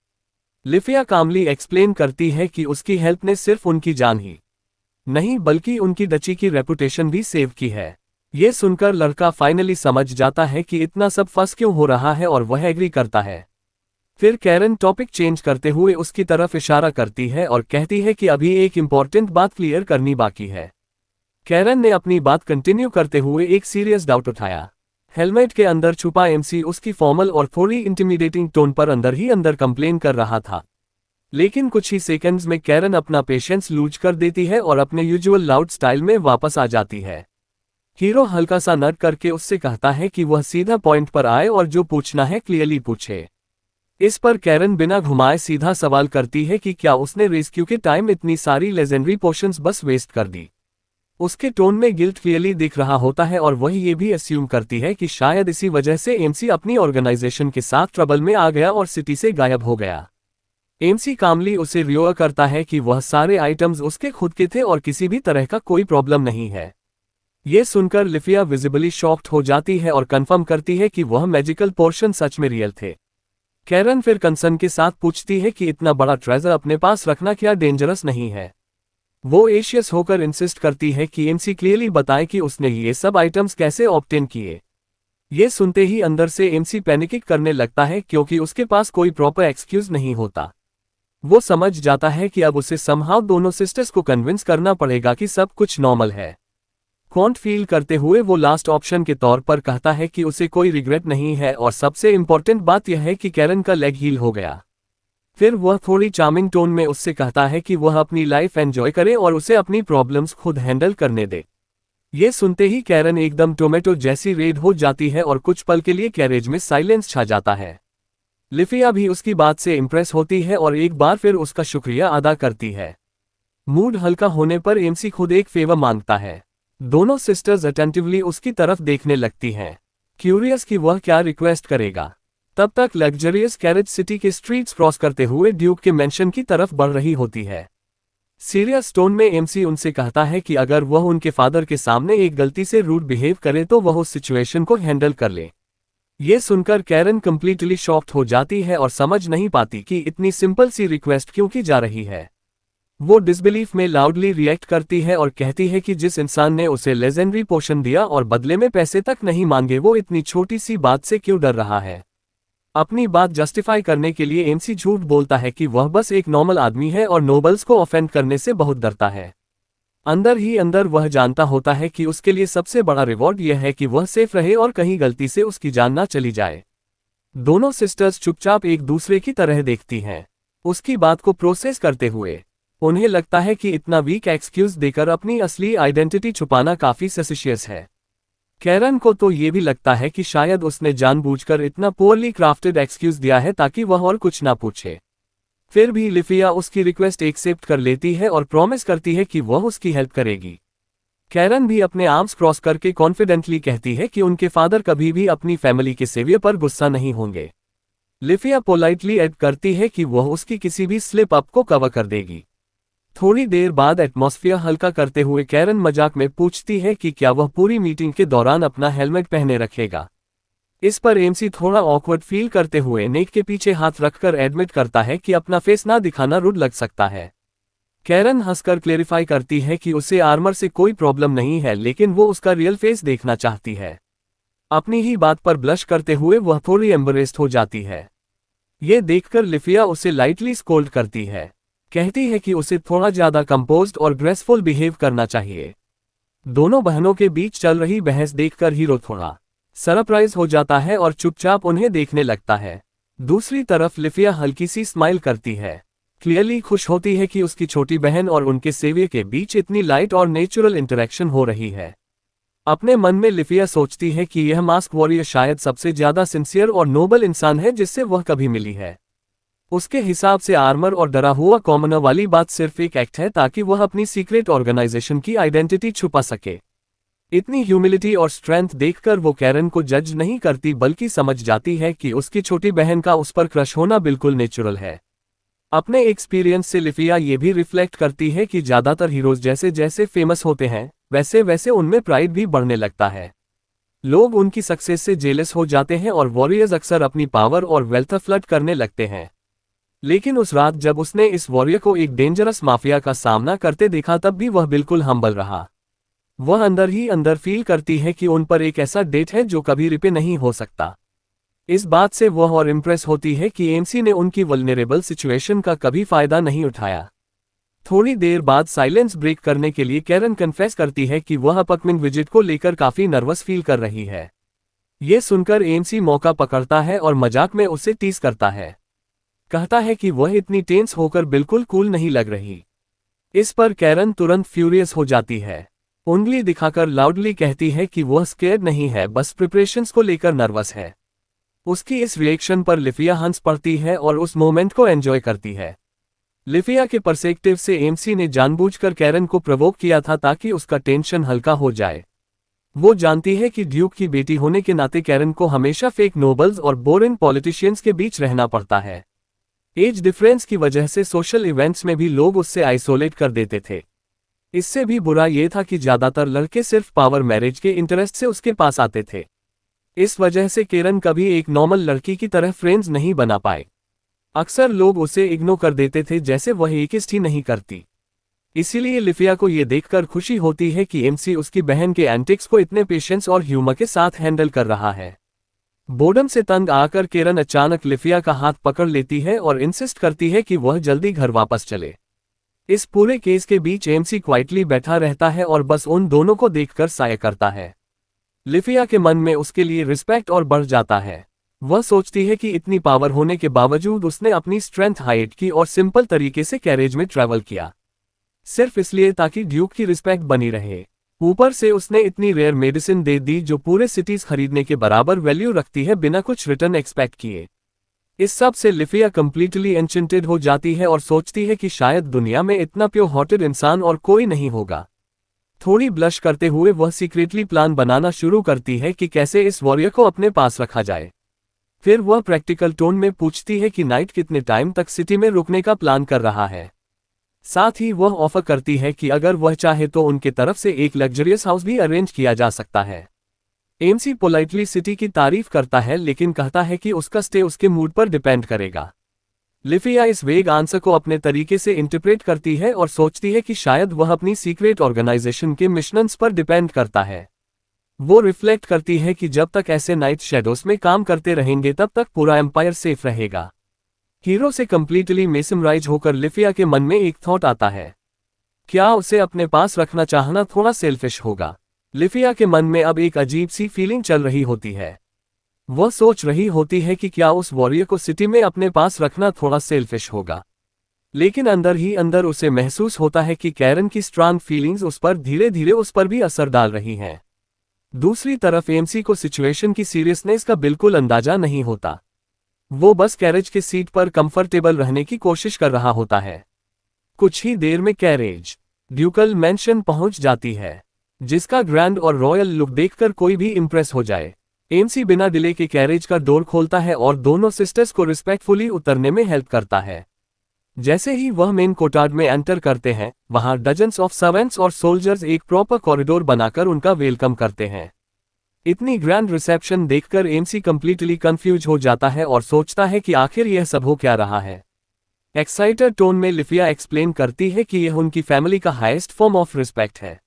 S1: लिफिया कामली एक्सप्लेन करती है कि उसकी हेल्प ने सिर्फ उनकी जान ही नहीं बल्कि उनकी डची की रेपुटेशन भी सेव की है। ये सुनकर लड़का फाइनली समझ जाता है कि इतना सब फंस क्यों हो रहा है और वह एग्री करता है। फिर कैरन टॉपिक चेंज करते हुए उसकी तरफ इशारा करती है और कहती है कि अभी एक इम्पॉर्टेंट बात क्लियर करनी बाकी है। कैरन ने अपनी बात कंटिन्यू करते हुए एक सीरियस डाउट उठाया। हेलमेट के अंदर छुपा एमसी उसकी फॉर्मल और थोड़ी इंटिमिडेटिंग टोन पर अंदर ही अंदर कंप्लेन कर रहा था। लेकिन कुछ ही सेकंड्स में कैरन अपना पेशेंस लूज कर देती है और अपने यूजुअल लाउड स्टाइल में वापस आ जाती है। हीरो हल्का सा नर्क करके उससे कहता है कि वह सीधा पॉइंट पर आए और जो पूछना है क्लियरली पूछे। इस पर कैरन बिना घुमाए सीधा सवाल करती है कि क्या उसने रेस्क्यू के टाइम इतनी सारी लेजेंडरी पोशंस बस वेस्ट कर दी। उसके टोन में गिल्ट क्लियरली दिख रहा होता है और वह ये भी अस्यूम करती है कि शायद इसी वजह से एमसी अपनी ऑर्गेनाइजेशन के साथ ट्रबल में आ गया और सिटी से गायब हो गया। एमसी कामली उसे रियोर करता है कि वह सारे आइटम्स उसके खुद के थे और किसी भी तरह का कोई प्रॉब्लम नहीं है। ये सुनकर लिफिया विजिबली शॉक्ड हो जाती है और कंफर्म करती है कि वह मैजिकल पोर्शन सच में रियल थे। कैरन फिर कंसर्न के साथ पूछती है कि इतना बड़ा ट्रेजर अपने पास रखना क्या डेंजरस नहीं है। वो एशियस होकर इंसिस्ट करती है कि एमसी क्लियरली बताए कि उसने ये सब आइटम्स कैसे ऑब्टेन किए। ये सुनते ही अंदर से एमसी पैनिक करने लगता है क्योंकि उसके पास कोई प्रॉपर एक्सक्यूज नहीं होता। वो समझ जाता है कि अब उसे समहाउ दोनों सिस्टर्स को कन्विंस करना पड़ेगा कि सब कुछ नॉर्मल है। कॉन्ट फील करते हुए वो लास्ट ऑप्शन के तौर पर कहता है कि उसे कोई रिग्रेट नहीं है और सबसे इंपॉर्टेंट बात यह है कि कैरन का लेग हील हो गया। फिर वह थोड़ी चार्मिंग टोन में उससे कहता है कि वह अपनी लाइफ एंजॉय करे और उसे अपनी प्रॉब्लम्स खुद हैंडल करने दे। ये सुनते ही कैरन एकदम टोमेटो जैसी रेड हो जाती है और कुछ पल के लिए कैरेज में साइलेंस छा जाता है। लिफिया भी उसकी बात से इंप्रेस होती है और एक बार फिर उसका शुक्रिया अदा करती है। मूड हल्का होने पर एमसी खुद एक फेवर मांगता है। दोनों सिस्टर्स अटेंटिवली उसकी तरफ देखने लगती हैं, क्यूरियस कि वह क्या रिक्वेस्ट करेगा। तब तक लग्जरियस कैरेज सिटी के स्ट्रीट्स क्रॉस करते हुए ड्यूक के मेंशन की तरफ बढ़ रही होती है। सीरियस टोन में एमसी उनसे कहता है कि अगर वह उनके फादर के सामने एक गलती से रूड बिहेव करे तो वह उस सिचुएशन को हैंडल कर ले। ये सुनकर कैरन कंप्लीटली शॉक्ड हो जाती है और समझ नहीं पाती कि इतनी सिंपल सी रिक्वेस्ट क्यों की जा रही है। वो डिसबिलीफ में लाउडली रिएक्ट करती है और कहती है कि जिस इंसान ने उसे लेजेंडरी पोशन दिया और बदले में पैसे तक नहीं मांगे वो इतनी छोटी सी बात से क्यों डर रहा है। अपनी बात जस्टिफाई करने के लिए एमसी झूठ बोलता है कि वह बस एक नॉर्मल आदमी है और नोबल्स को ऑफेंड करने से बहुत डरता है। अंदर ही अंदर वह जानता होता है कि उसके लिए सबसे बड़ा रिवॉर्ड यह है कि वह सेफ रहे और कहीं गलती से उसकी जान ना चली जाए। दोनों सिस्टर्स चुपचाप एक दूसरे की तरह देखती हैं, उसकी बात को प्रोसेस करते हुए। उन्हें लगता है कि इतना वीक एक्सक्यूज देकर अपनी असली आइडेंटिटी छुपाना काफी सस्पिशियस है। कैरन को तो ये भी लगता है कि शायद उसने जानबूझकर इतना पुअरली क्राफ्टेड एक्सक्यूज दिया है ताकि वह और कुछ ना पूछे। फिर भी लिफिया उसकी रिक्वेस्ट एक्सेप्ट कर लेती है और प्रॉमिस करती है कि वह उसकी हेल्प करेगी। कैरन भी अपने आर्म्स क्रॉस करके कॉन्फिडेंटली कहती है कि उनके फादर कभी भी अपनी फैमिली के सेवियर पर गुस्सा नहीं होंगे। लिफिया पोलाइटली ऐड करती है कि वह उसकी किसी भी स्लिप अप को कवर कर देगी। थोड़ी देर बाद एटमॉस्फेयर हल्का करते हुए कैरन मजाक में पूछती है कि क्या वह पूरी मीटिंग के दौरान अपना हेलमेट पहने रखेगा। इस पर एमसी थोड़ा ऑकवर्ड फील करते हुए नेक के पीछे हाथ रखकर एडमिट करता है कि अपना फेस ना दिखाना रुड लग सकता है। कैरन हंसकर क्लेरिफाई करती है कि उसे आर्मर से कोई प्रॉब्लम नहीं है लेकिन वो उसका रियल फेस देखना चाहती है। अपनी ही बात पर ब्लश करते हुए वह थोड़ी एम्बरेस्ड हो जाती है। ये देखकर लिफिया उसे लाइटली स्कोल्ड करती है, कहती है कि उसे थोड़ा ज्यादा कंपोज्ड और ग्रेसफुल बिहेव करना चाहिए। दोनों बहनों के बीच चल रही बहस देखकर हीरो थोड़ा सरप्राइज हो जाता है और चुपचाप उन्हें देखने लगता है। दूसरी तरफ लिफिया हल्की सी स्माइल करती है, क्लियरली खुश होती है कि उसकी छोटी बहन और उनके सेवियर के बीच इतनी लाइट और नेचुरल इंटरेक्शन हो रही है। अपने मन में लिफिया सोचती है कि यह मास्क वॉरियर शायद सबसे ज्यादा सिंसियर और नोबल इंसान है जिससे वह कभी मिली है। उसके हिसाब से आर्मर और डरा हुआ कॉमनर वाली बात सिर्फ एक एक्ट है ताकि वह अपनी सीक्रेट ऑर्गेनाइजेशन की आइडेंटिटी छुपा सके। इतनी ह्यूमिलिटी और स्ट्रेंथ देखकर वो कैरन को जज नहीं करती बल्कि समझ जाती है कि उसकी छोटी बहन का उस पर क्रश होना बिल्कुल नेचुरल है। अपने एक्सपीरियंस से लिफिया ये भी रिफ्लेक्ट करती है कि ज्यादातर हीरोज जैसे जैसे फेमस होते हैं वैसे वैसे उनमें प्राइड भी बढ़ने लगता है। लोग उनकी सक्सेस से जेलस हो जाते हैं और वॉरियर्स अक्सर अपनी पावर और वेल्थ फ्लड करने लगते हैं। लेकिन उस रात जब उसने इस वॉरियर को एक डेंजरस माफिया का सामना करते देखा तब भी वह बिल्कुल हम्बल रहा। वह अंदर ही अंदर फील करती है कि उन पर एक ऐसा डेट है जो कभी रिपे नहीं हो सकता। इस बात से वह और इम्प्रेस होती है कि एमसी ने उनकी वल्नरेबल सिचुएशन का कभी फायदा नहीं उठाया। थोड़ी देर बाद साइलेंस ब्रेक करने के लिए कैरन कन्फेस करती है कि वह अपकमिंग विजिट को लेकर काफी नर्वस फील कर रही है। ये सुनकर एमसी मौका पकड़ता है और मजाक में उसे टीज करता है। कहता है कि वह इतनी टेंस होकर बिल्कुल कूल नहीं लग रही। इस पर कैरन तुरंत फ्यूरियस हो जाती है। उंगली दिखाकर लाउडली कहती है कि वह स्केर्ड नहीं है, बस प्रिपरेशंस को लेकर नर्वस है। उसकी इस रिएक्शन पर लिफिया हंस पड़ती है और उस मोमेंट को एंजॉय करती है। लिफिया के पर्सपेक्टिव से एमसी ने जानबूझकर कैरन को प्रवोक किया था ताकि उसका टेंशन हल्का हो जाए। वो जानती है कि ड्यूक की बेटी होने के नाते कैरन को हमेशा फेक नोबल्स और बोरिंग पॉलिटिशियंस के बीच रहना पड़ता है। एज डिफरेंस की वजह से सोशल इवेंट्स में भी लोग उससे आइसोलेट कर देते थे। इससे भी बुरा ये था कि ज्यादातर लड़के सिर्फ पावर मैरिज के इंटरेस्ट से उसके पास आते थे। इस वजह से कैरन कभी एक नॉर्मल लड़की की तरह फ्रेंड्स नहीं बना पाए। अक्सर लोग उसे इग्नोर कर देते थे जैसे वह एकिस्ट ही नहीं करती। इसीलिए लिफिया को यह देखकर खुशी होती है कि एमसी उसकी बहन के एंटिक्स को इतने पेशेंस और ह्यूमर के साथ हैंडल कर रहा है। बोर्डम से तंग आकर कैरन अचानक लिफिया का हाथ पकड़ लेती है और इंसिस्ट करती है कि वह जल्दी घर वापस चले। इस पूरे केस के बीच एमसी क्वाइटली बैठा रहता है और बस उन दोनों को देखकर साया करता है। लिफिया के मन में उसके लिए रिस्पेक्ट और बढ़ जाता है। वह सोचती है कि इतनी पावर होने के बावजूद उसने अपनी स्ट्रेंथ हाइड की और सिंपल तरीके से कैरेज में ट्रैवल किया, सिर्फ इसलिए ताकि ड्यूक की रिस्पेक्ट बनी रहे। ऊपर से उसने इतनी रेयर मेडिसिन दे दी जो पूरे सिटीज खरीदने के बराबर वैल्यू रखती है बिना कुछ रिटर्न एक्सपेक्ट किए। इस सब से लिफिया कंप्लीटली एन्चेंटेड हो जाती है और सोचती है कि शायद दुनिया में इतना प्योर हार्टेड इंसान और कोई नहीं होगा। थोड़ी ब्लश करते हुए वह सीक्रेटली प्लान बनाना शुरू करती है कि कैसे इस वॉरियर को अपने पास रखा जाए। फिर वह प्रैक्टिकल टोन में पूछती है कि नाइट कितने टाइम तक सिटी में रुकने का प्लान कर रहा है। साथ ही वह ऑफर करती है कि अगर वह चाहे तो उनके तरफ से एक लग्जरियस हाउस भी अरेंज किया जा सकता है। एमसी पोलाइटली सिटी की तारीफ करता है लेकिन कहता है कि उसका स्टे उसके मूड पर डिपेंड करेगा। लिफिया इस वेग आंसर को अपने तरीके से इंटरप्रेट करती है और सोचती है कि शायद वह अपनी सीक्रेट ऑर्गेनाइजेशन के मिशंस पर डिपेंड करता है। वो रिफ्लेक्ट करती है कि जब तक ऐसे नाइट शैडोस में काम करते रहेंगे तब तक पूरा एम्पायर सेफ रहेगा। हीरो से कंप्लीटली मेसमराइज होकर लिफिया के मन में एक थॉट आता है, क्या उसे अपने पास रखना चाहना थोड़ा सेल्फिश होगा। लिफिया के मन में अब एक अजीब सी फीलिंग चल रही होती है। वह सोच रही होती है कि क्या उस वॉरियर को सिटी में अपने पास रखना थोड़ा सेल्फिश होगा, लेकिन अंदर ही अंदर उसे महसूस होता है कि कैरन की स्ट्रांग फीलिंग्स उस पर धीरे धीरे उस पर भी असर डाल रही हैं। दूसरी तरफ एमसी को सिचुएशन की सीरियसनेस का बिल्कुल अंदाजा नहीं होता। वो बस कैरेज के सीट पर कंफर्टेबल रहने की कोशिश कर रहा होता है। कुछ ही देर में कैरेज ड्यूकल मैंशन पहुंच जाती है, जिसका ग्रैंड और रॉयल लुक देखकर कोई भी इंप्रेस हो जाए। एमसी बिना डिले के कैरेज का डोर खोलता है और दोनों सिस्टर्स को रिस्पेक्टफुली उतरने में हेल्प करता है। जैसे ही वह मेन कोटार्ड में एंटर करते हैं, वहां डजन्स ऑफ सर्वेंट्स और सोल्जर्स एक प्रॉपर कॉरिडोर बनाकर उनका वेलकम करते हैं। इतनी ग्रैंड रिसेप्शन देखकर एमसी कंप्लीटली कंफ्यूज हो जाता है और सोचता है कि आखिर यह सब हो क्या रहा है। एक्साइटेड टोन में लिफिया एक्सप्लेन करती है कि यह उनकी फैमिली का हाईएस्ट फॉर्म ऑफ रिस्पेक्ट है।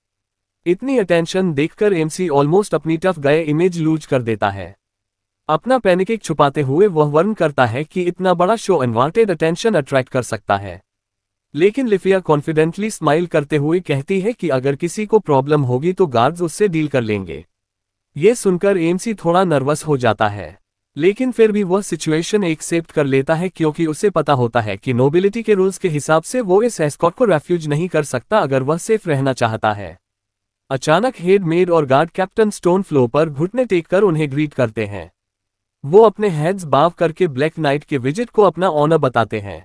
S1: इतनी अटेंशन देखकर एमसी ऑलमोस्ट अपनी टफ गए इमेज लूज कर देता है। अपना पैनिक छुपाते हुए वह वर्णन करता है कि इतना बड़ा शो अनवांटेड अटेंशन अट्रैक्ट कर सकता है। लेकिन लिफिया कॉन्फिडेंटली स्माइल करते हुए कहती है कि अगर किसी को प्रॉब्लम होगी तो गार्ड्स उससे डील कर लेंगे। ये सुनकर एमसी थोड़ा नर्वस हो जाता है, लेकिन फिर भी वह सिचुएशन एक्सेप्ट कर लेता है क्योंकि उसे पता होता है कि नोबिलिटी के रूल्स के हिसाब से वो इस एस्कॉर्ट को रेफ्यूज नहीं कर सकता अगर वह सेफ रहना चाहता है। अचानक हेड मेड और गार्ड कैप्टन स्टोन फ्लो पर घुटने टेक कर उन्हें ग्रीट करते हैं। वो अपने हेड्स बाव करके ब्लैक नाइट के विजिट को अपना ऑनर बताते हैं।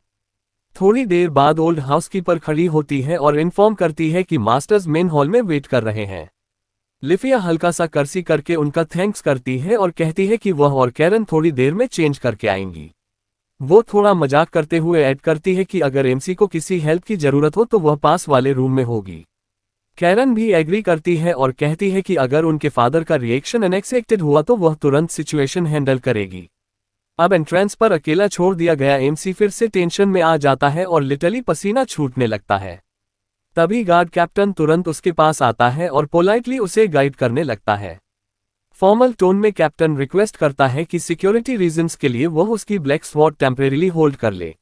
S1: थोड़ी देर बाद ओल्ड हाउसकीपर खड़ी होती है और इन्फॉर्म करती है कि मास्टर्स मेन हॉल में वेट कर रहे हैं। लिफिया हल्का सा कर्सी करके उनका थैंक्स करती है और कहती है कि वह और कैरन थोड़ी देर में चेंज करके आएंगी। वो थोड़ा मजाक करते हुए ऐड करती है कि अगर एमसी को किसी हेल्प की जरूरत हो तो वह पास वाले रूम में होगी। कैरन भी एग्री करती है और कहती है कि अगर उनके फादर का रिएक्शन अनएक्सपेक्टेड हुआ तो वह तुरंत सिचुएशन हैंडल करेगी। अब एंट्रेंस पर अकेला छोड़ दिया गया एमसी फिर से टेंशन में आ जाता है और लिटरली पसीना छूटने लगता है। तभी गार्ड कैप्टन तुरंत उसके पास आता है और पोलाइटली उसे गाइड करने लगता है। फॉर्मल टोन में कैप्टन रिक्वेस्ट करता है कि सिक्योरिटी रीजंस के लिए वह उसकी ब्लैक स्वॉर्ड टेम्परेरीली होल्ड कर ले।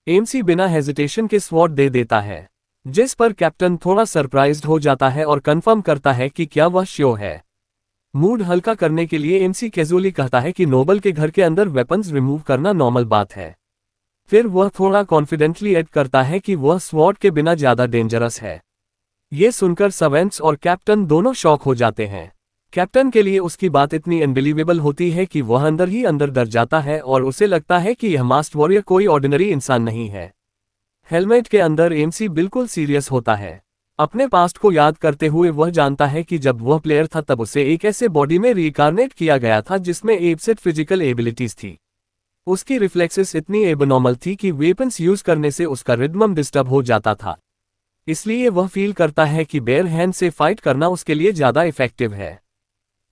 S1: एमसी बिना हेजिटेशन के स्वॉर्ड दे देता है, जिस पर कैप्टन थोड़ा सरप्राइज्ड हो जाता है और कंफर्म करता है कि क्या वह श्योर है। मूड हल्का करने के लिए एमसी कैजुअली कहता है कि नोबल के घर के अंदर वेपन्स रिमूव करना नॉर्मल बात है। फिर वह थोड़ा कॉन्फिडेंटली ऐड करता है कि वह स्वॉर्ड के बिना ज्यादा डेंजरस है। ये सुनकर सर्वेंट्स और कैप्टन दोनों शॉक हो जाते हैं। कैप्टन के लिए उसकी बात इतनी अनबिलीवेबल होती है कि वह अंदर ही अंदर डर जाता है और उसे लगता है कि यह मास्टर वॉरियर कोई ऑर्डिनरी इंसान नहीं है। हेलमेट के अंदर एमसी बिल्कुल सीरियस होता है। अपने पास्ट को याद करते हुए वह जानता है कि जब वह प्लेयर था तब उसे एक ऐसे बॉडी में रिइंकार्नेट किया गया था जिसमें एब्सेंट फिजिकल एबिलिटीज थी। उसकी रिफ्लेक्सेस इतनी एबनॉर्मल थी कि वेपन्स यूज करने से उसका रिदम डिस्टर्ब हो जाता था। इसलिए वह फील करता है कि बेयर हैंड से फाइट करना उसके लिए ज्यादा इफेक्टिव है।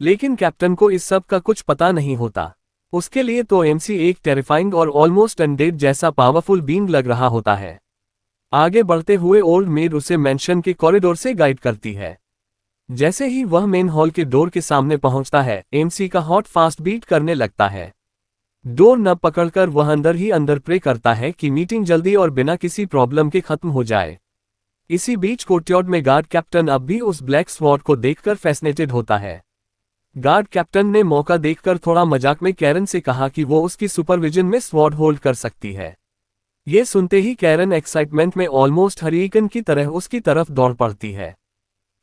S1: लेकिन कैप्टन को इस सब का कुछ पता नहीं होता। उसके लिए तो एमसी एक टेरिफाइंग और ऑलमोस्ट अनडेड जैसा पावरफुल बीइंग लग रहा होता है। आगे बढ़ते हुए ओल्ड मेड उसे मेंशन के कॉरिडोर से गाइड करती है। जैसे ही वह मेन हॉल के डोर के सामने पहुंचता है, एमसी का हार्ट फास्ट बीट करने लगता है। डोर न पकड़कर वह अंदर ही अंदर प्रे करता है कि मीटिंग जल्दी और बिना किसी प्रॉब्लम के खत्म हो जाए। इसी बीच कोर्टयार्ड में गार्ड कैप्टन अब भी उस ब्लैक स्वॉर्ड को देखकर फैसिनेटेड होता है। गार्ड कैप्टन ने मौका देखकर थोड़ा मजाक में कैरन से कहा कि वो उसकी सुपरविजन में स्वॉर्ड होल्ड कर सकती है। ये सुनते ही कैरन एक्साइटमेंट में ऑलमोस्ट हरिकेन की तरह उसकी तरफ दौड़ पड़ती है।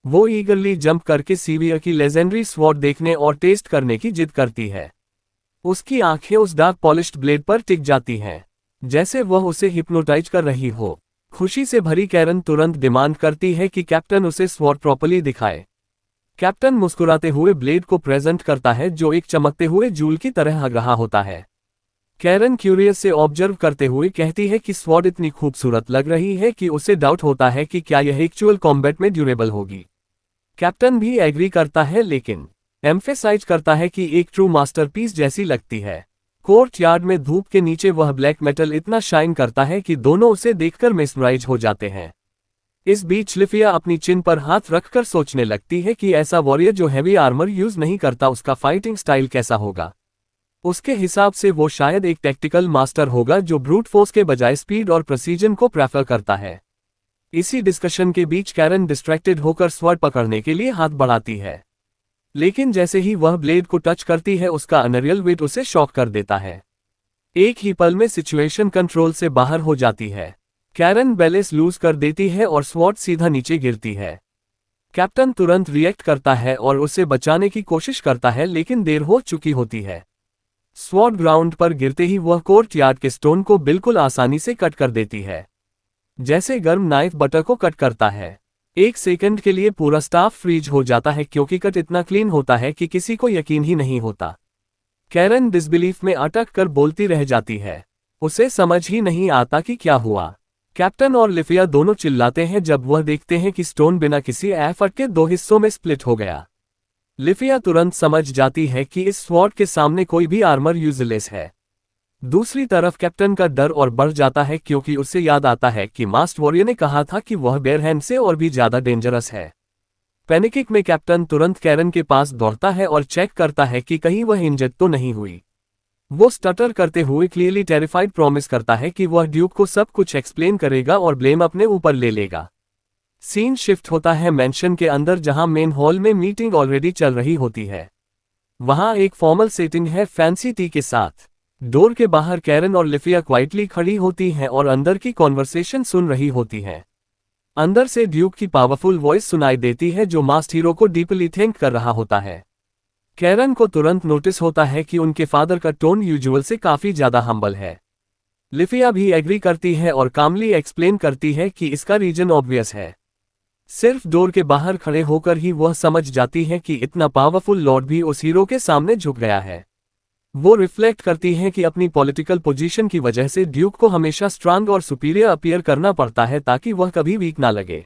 S1: वो ईगरली जंप करके सीवियर की लेजेंडरी स्वॉर्ड देखने और टेस्ट करने की जिद करती है। उसकी आंखें उस डार्क पॉलिश्ड ब्लेड पर टिक जाती हैं, जैसे वह उसे हिप्नोटाइज कर रही हो। खुशी से भरी कैरन तुरंत डिमांड करती है कि कैप्टन उसे स्वॉर्ड प्रॉपर्ली दिखाए। कैप्टन मुस्कुराते हुए ब्लेड को प्रेजेंट करता है जो एक चमकते हुए जूल की तरह लग रहा होता है। कैरन क्यूरियस से ऑब्जर्व करते हुए कहती है कि स्वॉर्ड इतनी खूबसूरत लग रही है कि उसे डाउट होता है कि क्या यह एक्चुअल कॉम्बैट में ड्यूरेबल होगी। कैप्टन भी एग्री करता है लेकिन एम्फेसाइज करता है कि एक ट्रू मास्टरपीस जैसी लगती है। कोर्ट यार्ड में धूप के नीचे वह ब्लैक मेटल इतना शाइन करता है कि दोनों उसे देखकर मेस्मराइज हो जाते हैं। इस बीच लिफिया अपनी चिन पर हाथ रखकर सोचने लगती है कि ऐसा वॉरियर जो हैवी आर्मर यूज नहीं करता उसका फाइटिंग स्टाइल कैसा होगा। उसके हिसाब से वो शायद एक टैक्टिकल मास्टर होगा जो ब्रूट फोर्स के बजाय स्पीड और प्रिसीजन को प्रेफर करता है। इसी डिस्कशन के बीच कैरन डिस्ट्रैक्टेड होकर स्वॉर्ड पकड़ने के लिए हाथ बढ़ाती है, लेकिन जैसे ही वह ब्लेड को टच करती है उसका अनरियल वेट उसे शॉक कर देता है। एक ही पल में सिचुएशन कंट्रोल से बाहर हो जाती है। कैरन बैलेंस लूज कर देती है और स्वॉर्ड सीधा नीचे गिरती है। कैप्टन तुरंत रिएक्ट करता है और उसे बचाने की कोशिश करता है लेकिन देर हो चुकी होती है। स्वॉर्ड ग्राउंड पर गिरते ही वह कोर्ट यार्ड के स्टोन को बिल्कुल आसानी से कट कर देती है, जैसे गर्म नाइफ बटर को कट करता है। एक सेकंड के लिए पूरा स्टाफ फ्रीज हो जाता है क्योंकि कट इतना क्लीन होता है कि किसी को यकीन ही नहीं होता। कैरन डिसबिलीफ में अटक कर बोलती रह जाती है। उसे समझ ही नहीं आता कि क्या हुआ। कैप्टन और लिफिया दोनों चिल्लाते हैं जब वह देखते हैं कि स्टोन बिना किसी एफर्ट के दो हिस्सों में स्प्लिट हो गया। लिफिया तुरंत समझ जाती है कि इस स्वॉर्ड के सामने कोई भी आर्मर यूजलेस है। दूसरी तरफ कैप्टन का डर और बढ़ जाता है क्योंकि उसे याद आता है कि मास्टर वॉरियर ने कहा था कि वह बेयर हैंड से और भी ज्यादा डेंजरस है। पैनिक में कैप्टन तुरंत कैरन के पास दौड़ता है और चेक करता है कि कहीं वह इंजर्ड तो नहीं हुई। वो स्टटर करते हुए क्लियरली टेरिफाइड प्रॉमिस करता है कि वह ड्यूक को सब कुछ एक्सप्लेन करेगा और ब्लेम अपने ऊपर ले लेगा। सीन शिफ्ट होता है मेंशन के अंदर जहां मेन हॉल में मीटिंग ऑलरेडी चल रही होती है। वहां एक फॉर्मल सेटिंग है फैंसी टी के साथ। डोर के बाहर कैरन और लिफिया क्वाइटली खड़ी होती हैं और अंदर की कॉन्वर्सेशन सुन रही होती हैं। अंदर से ड्यूक की पावरफुल वॉइस सुनाई देती है जो मास्टर हीरो को डीपली थैंक कर रहा होता है। कैरन को तुरंत नोटिस होता है कि उनके फादर का टोन यूजुअल से काफी ज्यादा हम्बल है। लिफिया भी एग्री करती है और कामली एक्सप्लेन करती है कि इसका रीजन ऑब्वियस है। सिर्फ डोर के बाहर खड़े होकर ही वह समझ जाती है कि इतना पावरफुल लॉर्ड भी उस हीरो के सामने झुक गया है। वो रिफ्लेक्ट करती है कि अपनी पॉलिटिकल पोजीशन की वजह से ड्यूक को हमेशा स्ट्रांग और सुपीरियर अपीयर करना पड़ता है ताकि वह कभी वीक ना लगे।